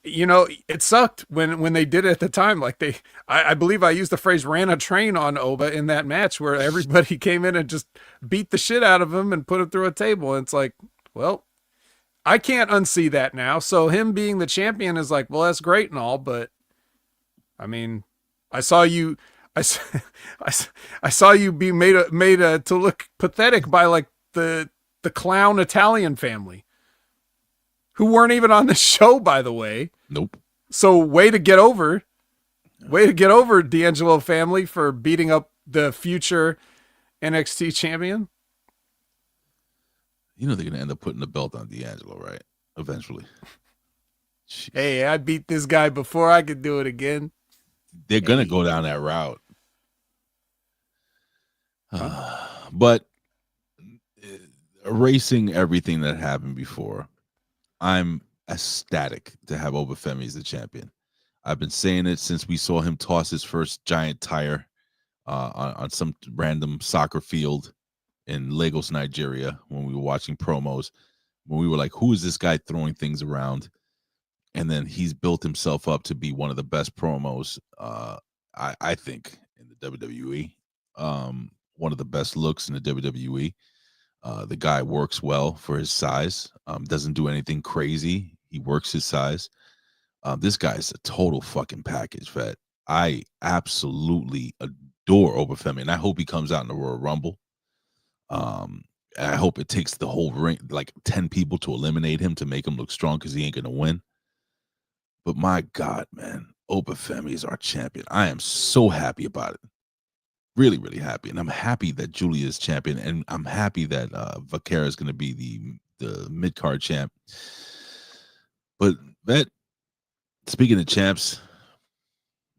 you know, it sucked when they did it at the time. Like I believe I used the phrase ran a train on Oba in that match where everybody came in and just beat the shit out of him and put him through a table. And it's like, well, I can't unsee that now. So him being the champion is like, well, that's great and all. But I mean, I saw you be made to look pathetic by like the clown Italian family who weren't even on the show, by the way. Nope. So way to get over D'Angelo family for beating up the future NXT champion. You know they're gonna end up putting the belt on D'Angelo, right? Eventually. Jeez. Hey, I beat this guy before I could do it again. They're gonna go down that route. But erasing everything that happened before, I'm ecstatic to have Oba Femi as the champion. I've been saying it since we saw him toss his first giant tire on some random soccer field in Lagos, Nigeria, when we were watching promos, when we were like, who is this guy throwing things around? And then he's built himself up to be one of the best promos, I think, in the WWE. One of the best looks in the WWE. The guy works well for his size. Doesn't do anything crazy. He works his size. This guy's a total fucking package, Vet. I absolutely adore Oba Femi, and I hope he comes out in the Royal Rumble. I hope it takes the whole ring, like 10 people to eliminate him to make him look strong because he ain't going to win. But my God, man, Oba Femi is our champion. I am so happy about it. Really, really happy. And I'm happy that Giulia is champion. And I'm happy that Vaquer is going to be the mid-card champ. But that, speaking of champs,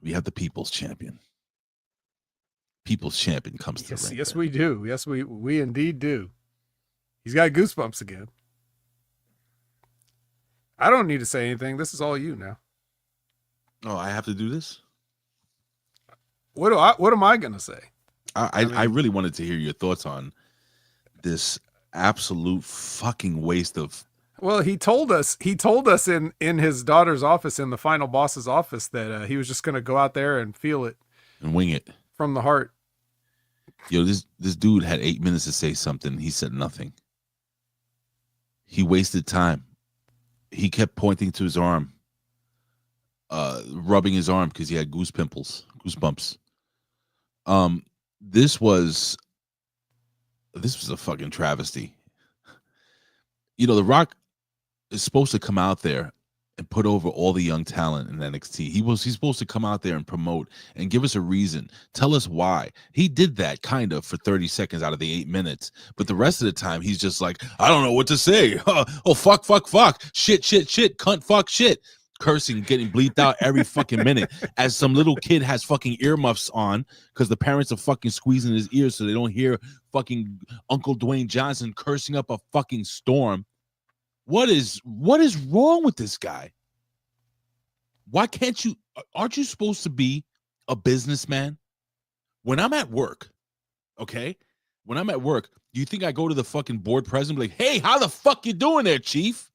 we have the People's Champion. People's Champion comes to the ring. Yes, we do. Yes, we indeed do. He's got goosebumps again. I don't need to say anything. This is all you now. Oh, I have to do this? What am I gonna say? I really wanted to hear your thoughts on this absolute fucking waste of. Well, he told us in his daughter's office, in the final boss's office, that he was just gonna go out there and feel it And wing it. from the heart. Yo, this dude had 8 minutes to say something. He said nothing. He wasted time. He kept pointing to his arm, rubbing his arm because he had goosebumps. This was a fucking travesty. You know, The Rock is supposed to come out there and put over all the young talent in NXT. He's supposed to come out there and promote and give us a reason. Tell us why. He did that kind of for 30 seconds out of the 8 minutes. But the rest of the time, he's just like, I don't know what to say. Oh, fuck. Shit. Cunt, fuck, shit. Cursing, getting bleeped out every fucking minute as some little kid has fucking earmuffs on because the parents are fucking squeezing his ears so they don't hear fucking Uncle Dwayne Johnson cursing up a fucking storm. What is wrong with this guy? Why can't you? Aren't you supposed to be a businessman? When I'm at work, okay? When I'm at work, do you think I go to the fucking board president and be like, hey, how the fuck you doing there, chief?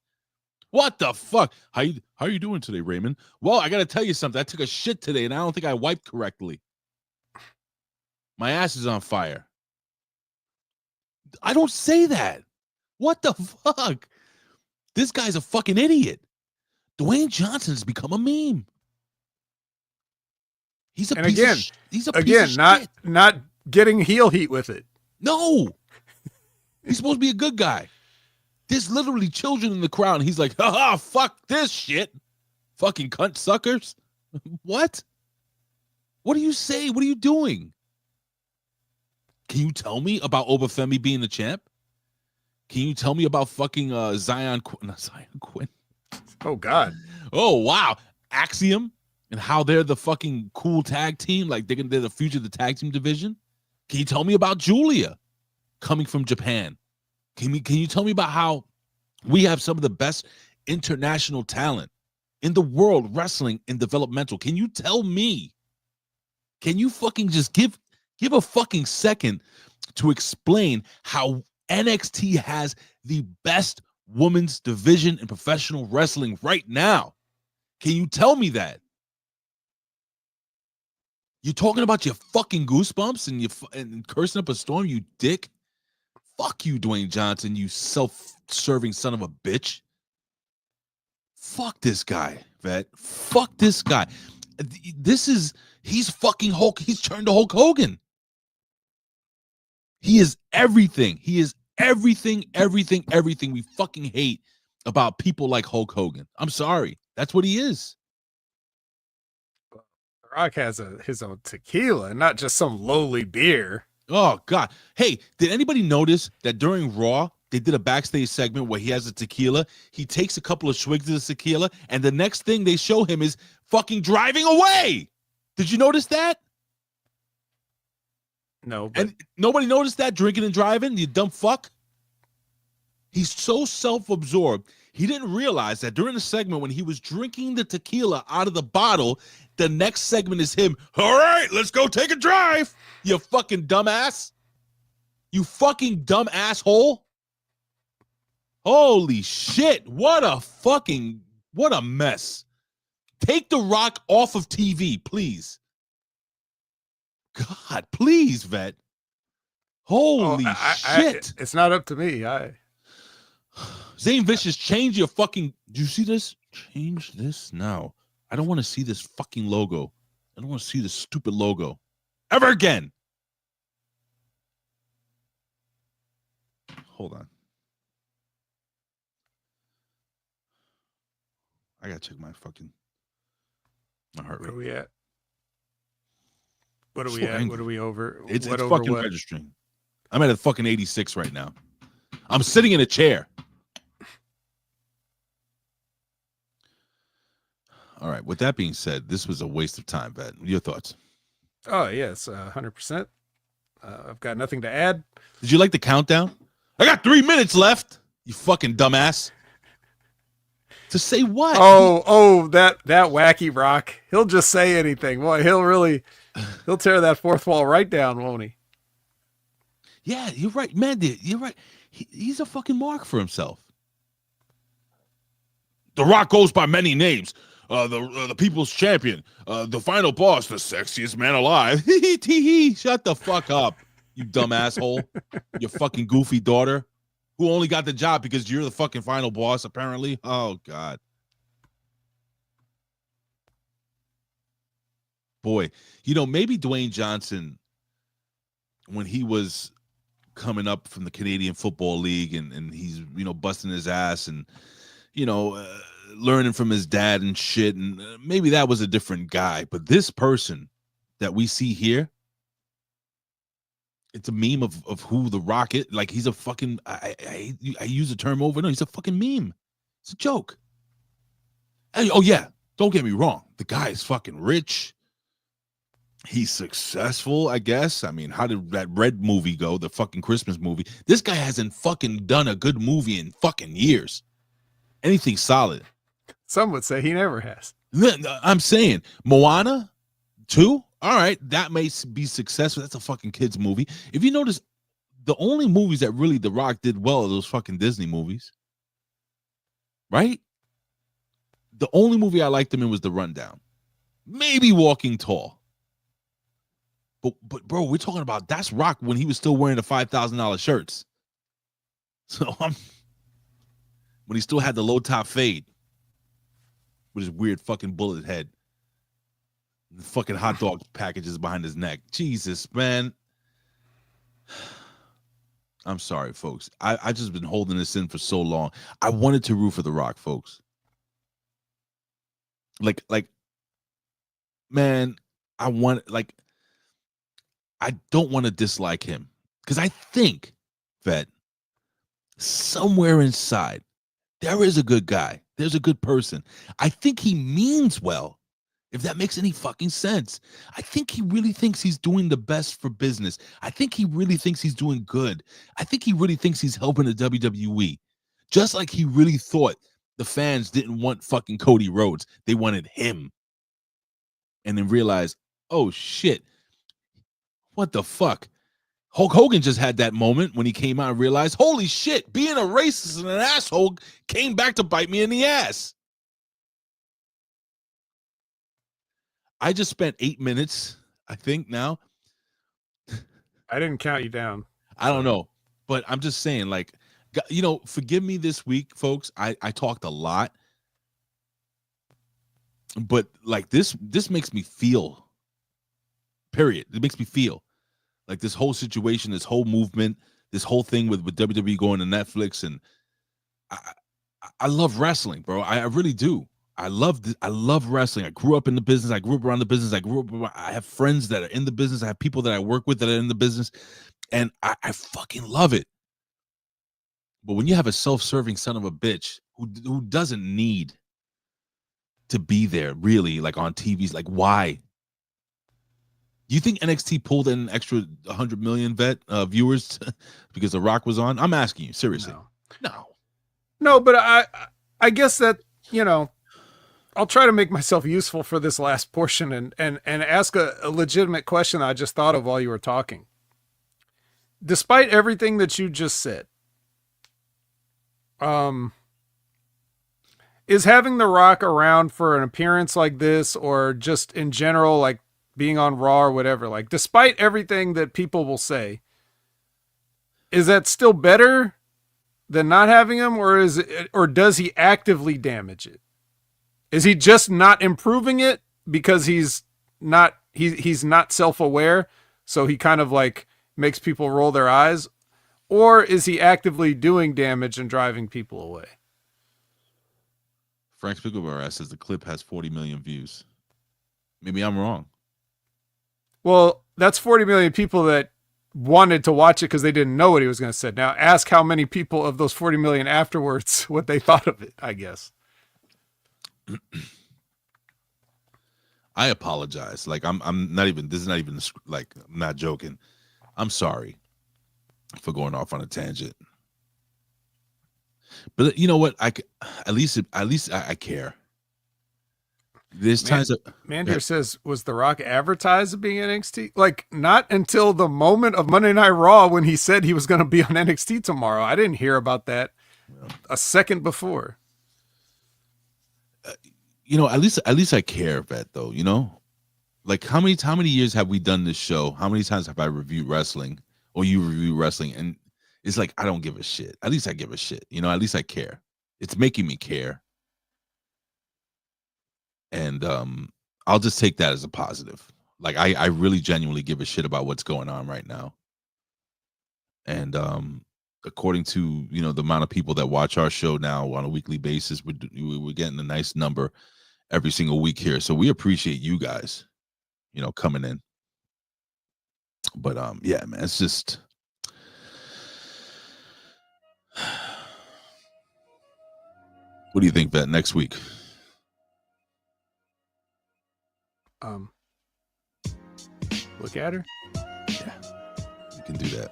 What the fuck? How you doing today, Raymond? Well, I got to tell you something. I took a shit today, and I don't think I wiped correctly. My ass is on fire. I don't say that. What the fuck? This guy's a fucking idiot. Dwayne Johnson's become a meme. He's a piece of shit. Not getting heel heat with it. No. He's supposed to be a good guy. There's literally children in the crowd, and he's like, haha, fuck this shit. Fucking cunt suckers. What? What do you say? What are you doing? Can you tell me about Femi being the champ? Can you tell me about fucking Zion Quinn? Oh, God. Oh, wow. Axiom and how they're the fucking cool tag team. Like, they're the future of the tag team division. Can you tell me about Giulia coming from Japan? Can you tell me about how we have some of the best international talent in the world wrestling in developmental? Can you tell me? Can you fucking just give a fucking second to explain how NXT has the best women's division in professional wrestling right now? Can you tell me that? You're talking about your fucking goosebumps and cursing up a storm, you dick. Fuck you, Dwayne Johnson, you self-serving son of a bitch. Fuck this guy, vet. Fuck this guy. He's fucking Hulk. He's turned to Hulk Hogan. He is everything. He is everything we fucking hate about people like Hulk Hogan. I'm sorry. That's what he is. Rock has his own tequila, not just some lowly beer. Oh, God. Hey, did anybody notice that during Raw, they did a backstage segment where he has a tequila? He takes a couple of swigs of the tequila, and the next thing they show him is fucking driving away. Did you notice that? No. And nobody noticed that, drinking and driving, you dumb fuck? He's so self-absorbed, he didn't realize that during the segment when he was drinking the tequila out of the bottle, the next segment is him, all right, let's go take a drive, you fucking dumbass. You fucking dumb asshole. Holy shit, what a mess. Take The Rock off of TV, please. God, please, vet. Holy shit. It's not up to me. Zane Vicious, change your fucking. Do you see this? Change this now. I don't want to see this fucking logo. I don't want to see this stupid logo ever again. Hold on. I gotta check my heart rate. Where we at? What are we at? angry. What are we over? It's over fucking what? registering. I'm at a fucking 86 right now. I'm sitting in a chair. All right. With that being said, this was a waste of time, Vet. Your thoughts? Oh yes, 100%. I've got nothing to add. Did you like the countdown? I got 3 minutes left. You fucking dumbass. To say what? That wacky Rock. He'll just say anything. Boy, he'll tear that fourth wall right down, won't he? Yeah, you're right, man. You're right. He's a fucking mark for himself. The Rock goes by many names. The people's champion, the final boss, the sexiest man alive. Shut the fuck up, you dumb asshole. Your fucking goofy daughter, who only got the job because you're the fucking final boss, apparently. Oh, God. Boy, maybe Dwayne Johnson, when he was coming up from the Canadian Football League and he's, busting his ass and, learning from his dad and shit, and maybe that was a different guy. But this person that we see here, it's a meme of who the Rock is. Like, he's a fucking, I use the term over. No, he's a fucking meme. It's a joke. Oh yeah, don't get me wrong. The guy is fucking rich. He's successful, I guess. I mean, how did that Red movie go? The fucking Christmas movie. This guy hasn't fucking done a good movie in fucking years. Anything solid. Some would say he never has. I'm saying Moana 2. All right, that may be successful. That's a fucking kids movie. If you notice, the only movies that really The Rock did well are those fucking Disney movies, right? The only movie I liked him in was The Rundown, maybe Walking Tall. But bro, we're talking about that's Rock when he was still wearing the $5,000 shirts. So when he still had the low top fade with his weird fucking bullet head. The fucking hot dog packages behind his neck. Jesus, man. I'm sorry, folks. I just been holding this in for so long. I wanted to root for The Rock, folks. Like, man, I don't want to dislike him. Because I think that somewhere inside, there is a good guy. There's a good person. I think he means well, if that makes any fucking sense. I think he really thinks he's doing the best for business. I think he really thinks he's doing good. I think he really thinks he's helping the WWE. Just like he really thought the fans didn't want fucking Cody Rhodes. They wanted him. And then realized, oh shit, what the fuck? Hulk Hogan just had that moment when he came out and realized, holy shit, being a racist and an asshole came back to bite me in the ass. I just spent 8 minutes, I think now. I didn't count you down. I don't know, but I'm just saying, like, forgive me this week, folks. I talked a lot, but like this makes me feel, period. It makes me feel. Like this whole situation, this whole movement, this whole thing with WWE going to Netflix, and I love wrestling, bro. I really do. I love wrestling. I grew up in the business. I grew up around the business. I have friends that are in the business. I have people that I work with that are in the business, and I fucking love it. But when you have a self-serving son of a bitch who doesn't need to be there, really, like on TVs, like why? Do you think NXT pulled in an extra 100 million viewers because The Rock was on? I'm asking you, seriously. No, but I guess that, I'll try to make myself useful for this last portion and ask a legitimate question I just thought of while you were talking. Despite everything that you just said, is having The Rock around for an appearance like this, or just in general, like being on Raw or whatever, like despite everything that people will say, is that still better than not having him, or does he actively damage it? Is he just not improving it because he's not self-aware, so he kind of like makes people roll their eyes, or is he actively doing damage and driving people away? Frank Spiegelbauer says the clip has 40 million views. Maybe I'm wrong. Well, that's 40 million people that wanted to watch it because they didn't know what he was going to say. Now ask how many people of those 40 million afterwards what they thought of it, I guess. I apologize. Like I'm not even. This is not even like. I'm not joking. I'm sorry for going off on a tangent. But you know what? At least I care. There's times that Mandir says, was The Rock advertised as being NXT? Like, not until the moment of Monday Night Raw when he said he was going to be on NXT tomorrow. I didn't hear about that a second before. At least I care, Vet, though, like how many years have we done this show? How many times have I reviewed wrestling or you review wrestling? And it's like, I don't give a shit. At least I give a shit, at least I care. It's making me care. And I'll just take that as a positive. Like I really genuinely give a shit about what's going on right now. And according to, the amount of people that watch our show now on a weekly basis, we're getting a nice number every single week here. So we appreciate you guys, coming in. But yeah, man, it's just what do you think, Vet, next week? Look at her. Yeah, you can do that.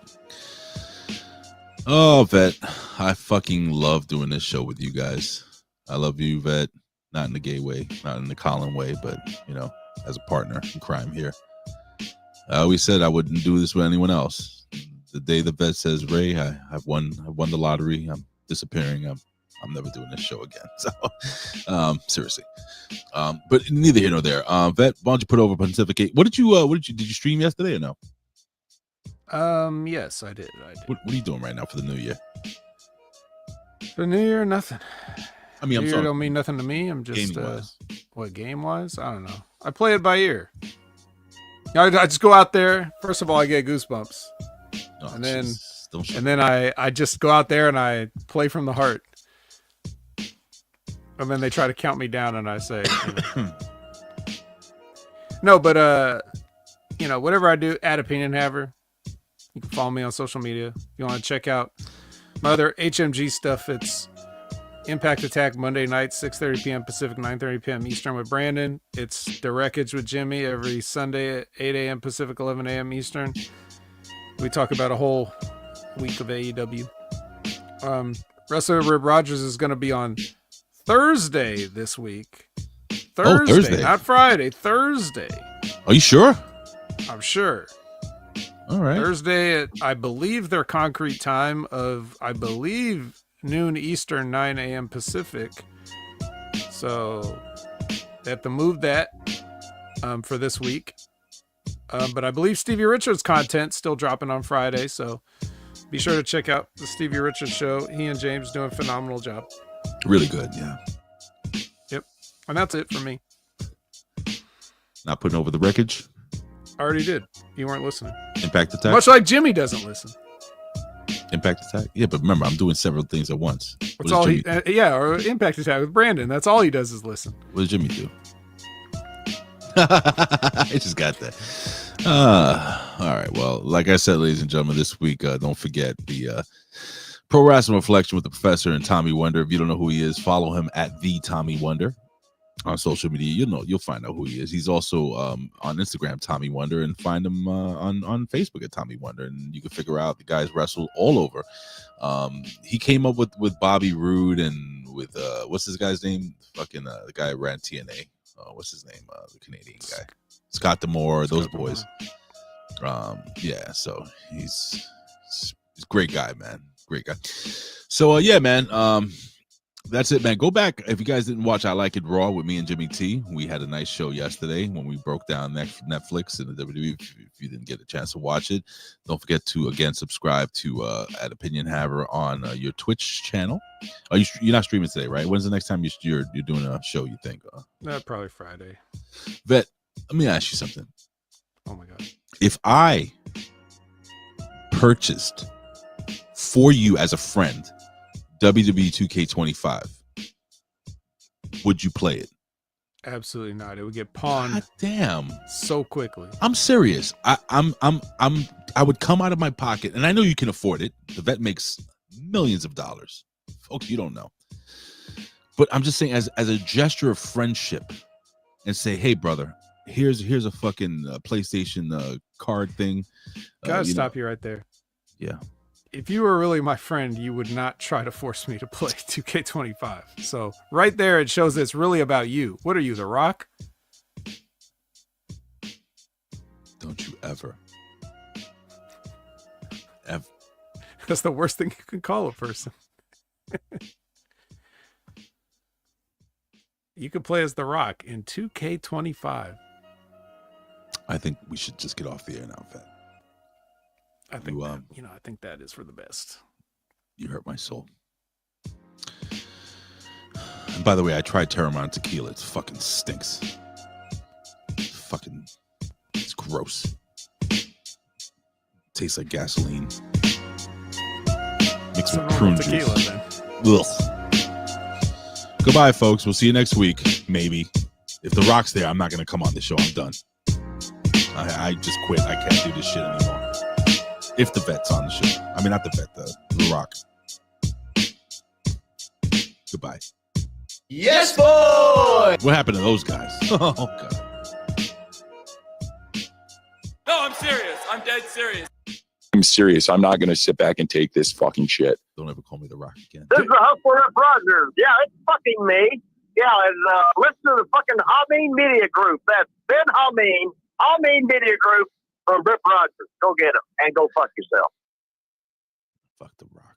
Oh, Vet, I fucking love doing this show with you guys. I love you, Vet. Not in the gay way, not in the Colin way, but as a partner in crime here. I always said I wouldn't do this with anyone else. The day the Vet says, Ray, I've won the lottery. I'm disappearing. I'm never doing this show again. So, seriously. But neither here nor there. Vet, why don't you put over Pontificate? Did you stream yesterday or no? Yes, I did. What are you doing right now for the new year? For New Year, nothing. I mean, New Year don't mean nothing to me. I'm just game wise. I don't know. I play it by ear. I just go out there. First of all, I get goosebumps, and then I just go out there and I play from the heart. And then they try to count me down, and I say, no, but whatever I do, at Opinion Haver. You can follow me on social media. If you want to check out my other HMG stuff, it's Impact Attack Monday night, 6:30 p.m. Pacific, 9:30 p.m. Eastern with Brandon. It's The Wreckage with Jimmy every Sunday at 8 a.m. Pacific, 11 a.m. Eastern. We talk about a whole week of AEW. Wrestler Rib Rogers is going to be on Thursday this week. Thursday, not Friday. Thursday. Are you sure? I'm sure. All right. Thursday at, I believe, their concrete time of, noon Eastern, 9 a.m. Pacific. So they have to move that for this week. But I believe Stevie Richards' content still dropping on Friday. So be sure to check out the Stevie Richards show. He and James doing a phenomenal job. Really good, yeah. Yep. And that's it for me. Not putting over the wreckage? I already did. You weren't listening. Impact Attack? Much like Jimmy doesn't listen. Impact Attack? Yeah, but remember, I'm doing several things at once. That's all he... or Impact Attack with Brandon. That's all he does is listen. What does Jimmy do? I just got that. All right. Well, like I said, ladies and gentlemen, this week, don't forget the Pro Wrestling Reflection with the Professor and Tommy Wonder. If you don't know who he is, follow him at the Tommy Wonder on social media. You'll find out who he is. He's also on Instagram, Tommy Wonder, and find him on Facebook at Tommy Wonder, and you can figure out the guys wrestle all over. He came up with Bobby Roode and with what's this guy's name? Fucking the guy who ran TNA. What's his name? The Canadian guy, Scott D'Amore. Those boys. Yeah. So he's a great guy, man. Great guy. So yeah, man. That's it, man. Go back if you guys didn't watch I Like It Raw with me and Jimmy T. We had a nice show yesterday when we broke down Netflix and the WWE. If you didn't get a chance to watch it, don't forget to again subscribe to at Opinion Haver on your Twitch channel. You're not streaming today, right? When's the next time you're doing a show? You think? Probably Friday. Vet, let me ask you something. Oh my god! If I purchased for you as a friend WWE 2K25, would you play it? Absolutely not. It would get pawned. God damn. So quickly. I'm serious. I would come out of my pocket, and I know you can afford it. The vet makes millions of dollars. Folks, you don't know. But I'm just saying, as a gesture of friendship, and say, hey, brother, here's a fucking PlayStation card thing. Gotta stop you right there. Yeah. If you were really my friend, you would not try to force me to play 2K25. So right there, it shows it's really about you. What are you, The Rock? Don't you ever. That's the worst thing you can call a person. You could play as The Rock in 2K25. I think we should just get off the air now, Fat. I think I think that is for the best. You hurt my soul. And by the way, I tried Terramon tequila. It fucking stinks. It's gross. Tastes like gasoline. Mixed with prune tequila, juice. then. Ugh. Goodbye, folks. We'll see you next week. Maybe. If The Rock's there, I'm not going to come on the show. I'm done. I just quit. I can't do this shit anymore. If the vet's on the show. I mean, not the vet, the Rock. Goodbye. Yes, boy! What happened to those guys? Oh, God. No, I'm serious. I'm dead serious. I'm serious. I'm not going to sit back and take this fucking shit. Don't ever call me The Rock again. This is the Hustler Rip Rogers. Yeah, it's fucking me. Yeah, and listen to the fucking Hameen Media Group. That's Ben Hameen Media Group from Rip Rogers. Go get him and go fuck yourself. Fuck The Rock.